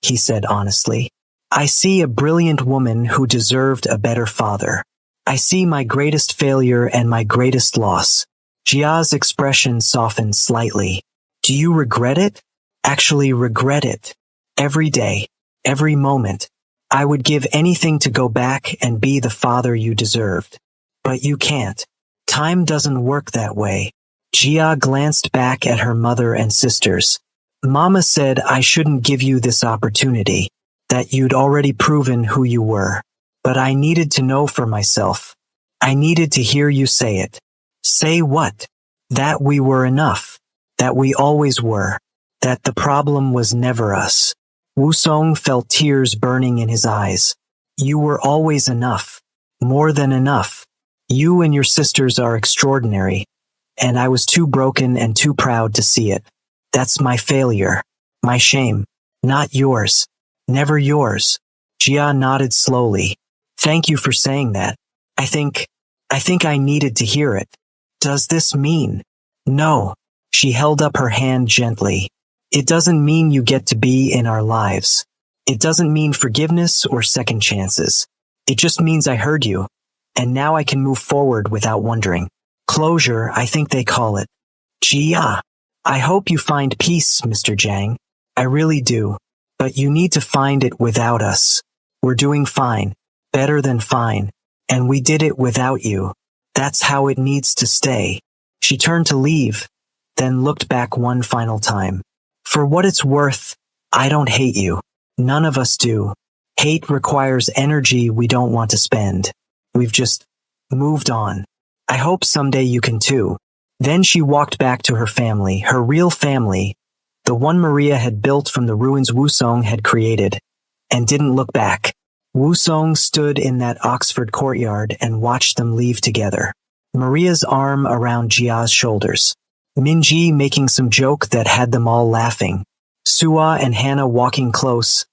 he said honestly. I see a brilliant woman who deserved a better father. I see my greatest failure and my greatest loss. Jia's expression softened slightly. Do you regret it? Actually regret it. Every day, every moment. I would give anything to go back and be the father you deserved. But you can't. Time doesn't work that way. Jia glanced back at her mother and sisters. Mama said I shouldn't give you this opportunity, that you'd already proven who you were. But I needed to know for myself. I needed to hear you say it. Say what? That we were enough. That we always were. That the problem was never us. Wusong felt tears burning in his eyes. You were always enough. More than enough. You and your sisters are extraordinary. And I was too broken and too proud to see it. That's my failure. My shame. Not yours. Never yours. Jia nodded slowly. Thank you for saying that. I think I needed to hear it. Does this mean? No. She held up her hand gently. It doesn't mean you get to be in our lives. It doesn't mean forgiveness or second chances. It just means I heard you. And now I can move forward without wondering. Closure, I think they call it. Jia. I hope you find peace, Mr. Jiang. I really do. But you need to find it without us. We're doing fine. Better than fine. And we did it without you. That's how it needs to stay. She turned to leave, then looked back one final time. For what it's worth, I don't hate you. None of us do. Hate requires energy we don't want to spend. We've just moved on. I hope someday you can too. Then she walked back to her family, her real family, the one Maria had built from the ruins Wusong had created, and didn't look back. Wusong stood in that Oxford courtyard and watched them leave together. Maria's arm around Jia's shoulders. Minji making some joke that had them all laughing. Suwa and Hannah walking close,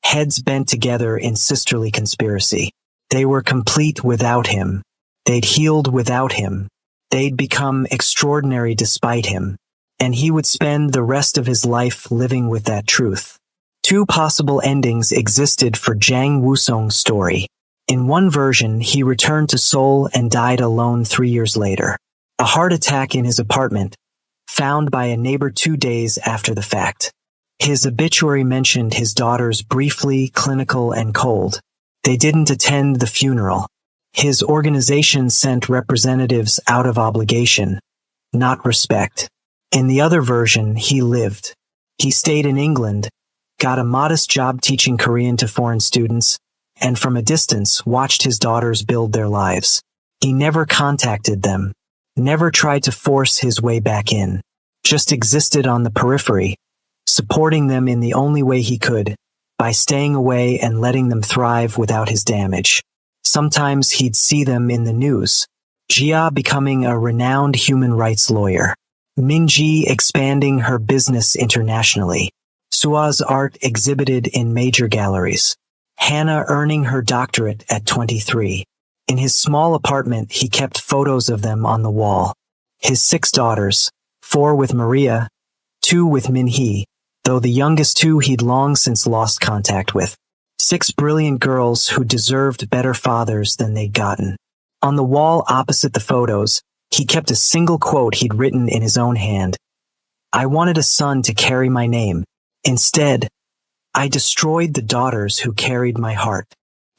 heads bent together in sisterly conspiracy. They were complete without him. They'd healed without him. They'd become extraordinary despite him. And he would spend the rest of his life living with that truth. Two possible endings existed for Jiang Wusong's story. In one version, he returned to Seoul and died alone 3 years later. A heart attack in his apartment, found by a neighbor 2 days after the fact. His obituary mentioned his daughters briefly, clinical, and cold. They didn't attend the funeral. His organization sent representatives out of obligation, not respect. In the other version, he lived. He stayed in England, got a modest job teaching Korean to foreign students, and from a distance watched his daughters build their lives. He never contacted them, never tried to force his way back in, just existed on the periphery, supporting them in the only way he could, by staying away and letting them thrive without his damage. Sometimes he'd see them in the news. Jia becoming a renowned human rights lawyer. Minji expanding her business internationally. Sua's art exhibited in major galleries. Hannah earning her doctorate at 23. In his small apartment, he kept photos of them on the wall. His 6 daughters, 4 with Maria, 2 with Minhee, though the youngest 2 he'd long since lost contact with. 6 brilliant girls who deserved better fathers than they'd gotten. On the wall opposite the photos, he kept a single quote he'd written in his own hand. I wanted a son to carry my name. Instead, I destroyed the daughters who carried my heart.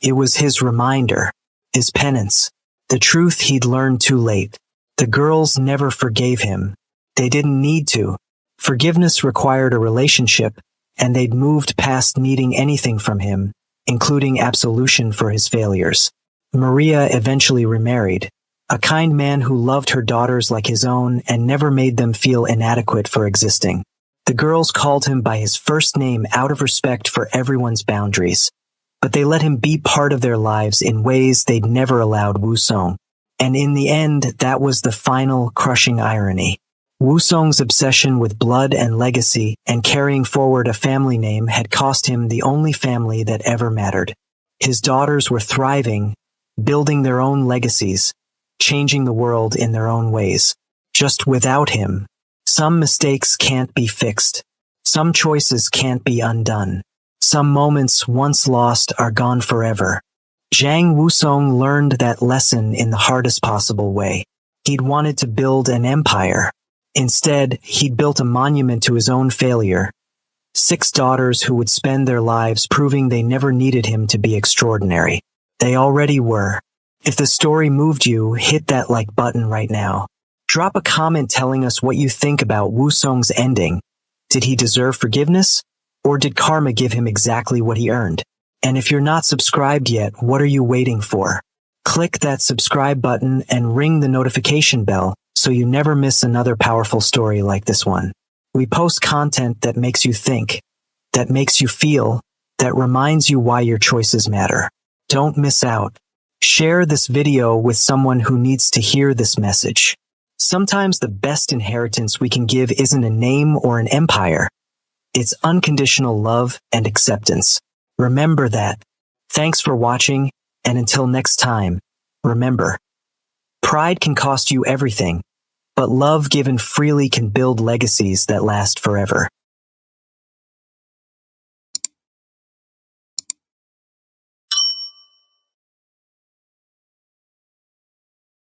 It was his reminder, his penance, the truth he'd learned too late. The girls never forgave him. They didn't need to. Forgiveness required a relationship, and they'd moved past needing anything from him, including absolution for his failures. Maria eventually remarried. A kind man who loved her daughters like his own and never made them feel inadequate for existing. The girls called him by his first name out of respect for everyone's boundaries, but they let him be part of their lives in ways they'd never allowed Wusong. And in the end, that was the final, crushing irony. Wusong's obsession with blood and legacy and carrying forward a family name had cost him the only family that ever mattered. His daughters were thriving, building their own legacies, changing the world in their own ways. Just without him, some mistakes can't be fixed. Some choices can't be undone. Some moments once lost are gone forever. Zhang Wusong learned that lesson in the hardest possible way. He'd wanted to build an empire. Instead, he'd built a monument to his own failure. 6 daughters who would spend their lives proving they never needed him to be extraordinary. They already were. If the story moved you, hit that like button right now. Drop a comment telling us what you think about Wusong's ending. Did he deserve forgiveness? Or did karma give him exactly what he earned? And if you're not subscribed yet, what are you waiting for? Click that subscribe button and ring the notification bell so you never miss another powerful story like this one. We post content that makes you think, that makes you feel, that reminds you why your choices matter. Don't miss out. Share this video with someone who needs to hear this message. Sometimes the best inheritance we can give isn't a name or an empire. It's unconditional love and acceptance. Remember that. Thanks for watching, and until next time, remember, pride can cost you everything, but love given freely can build legacies that last forever.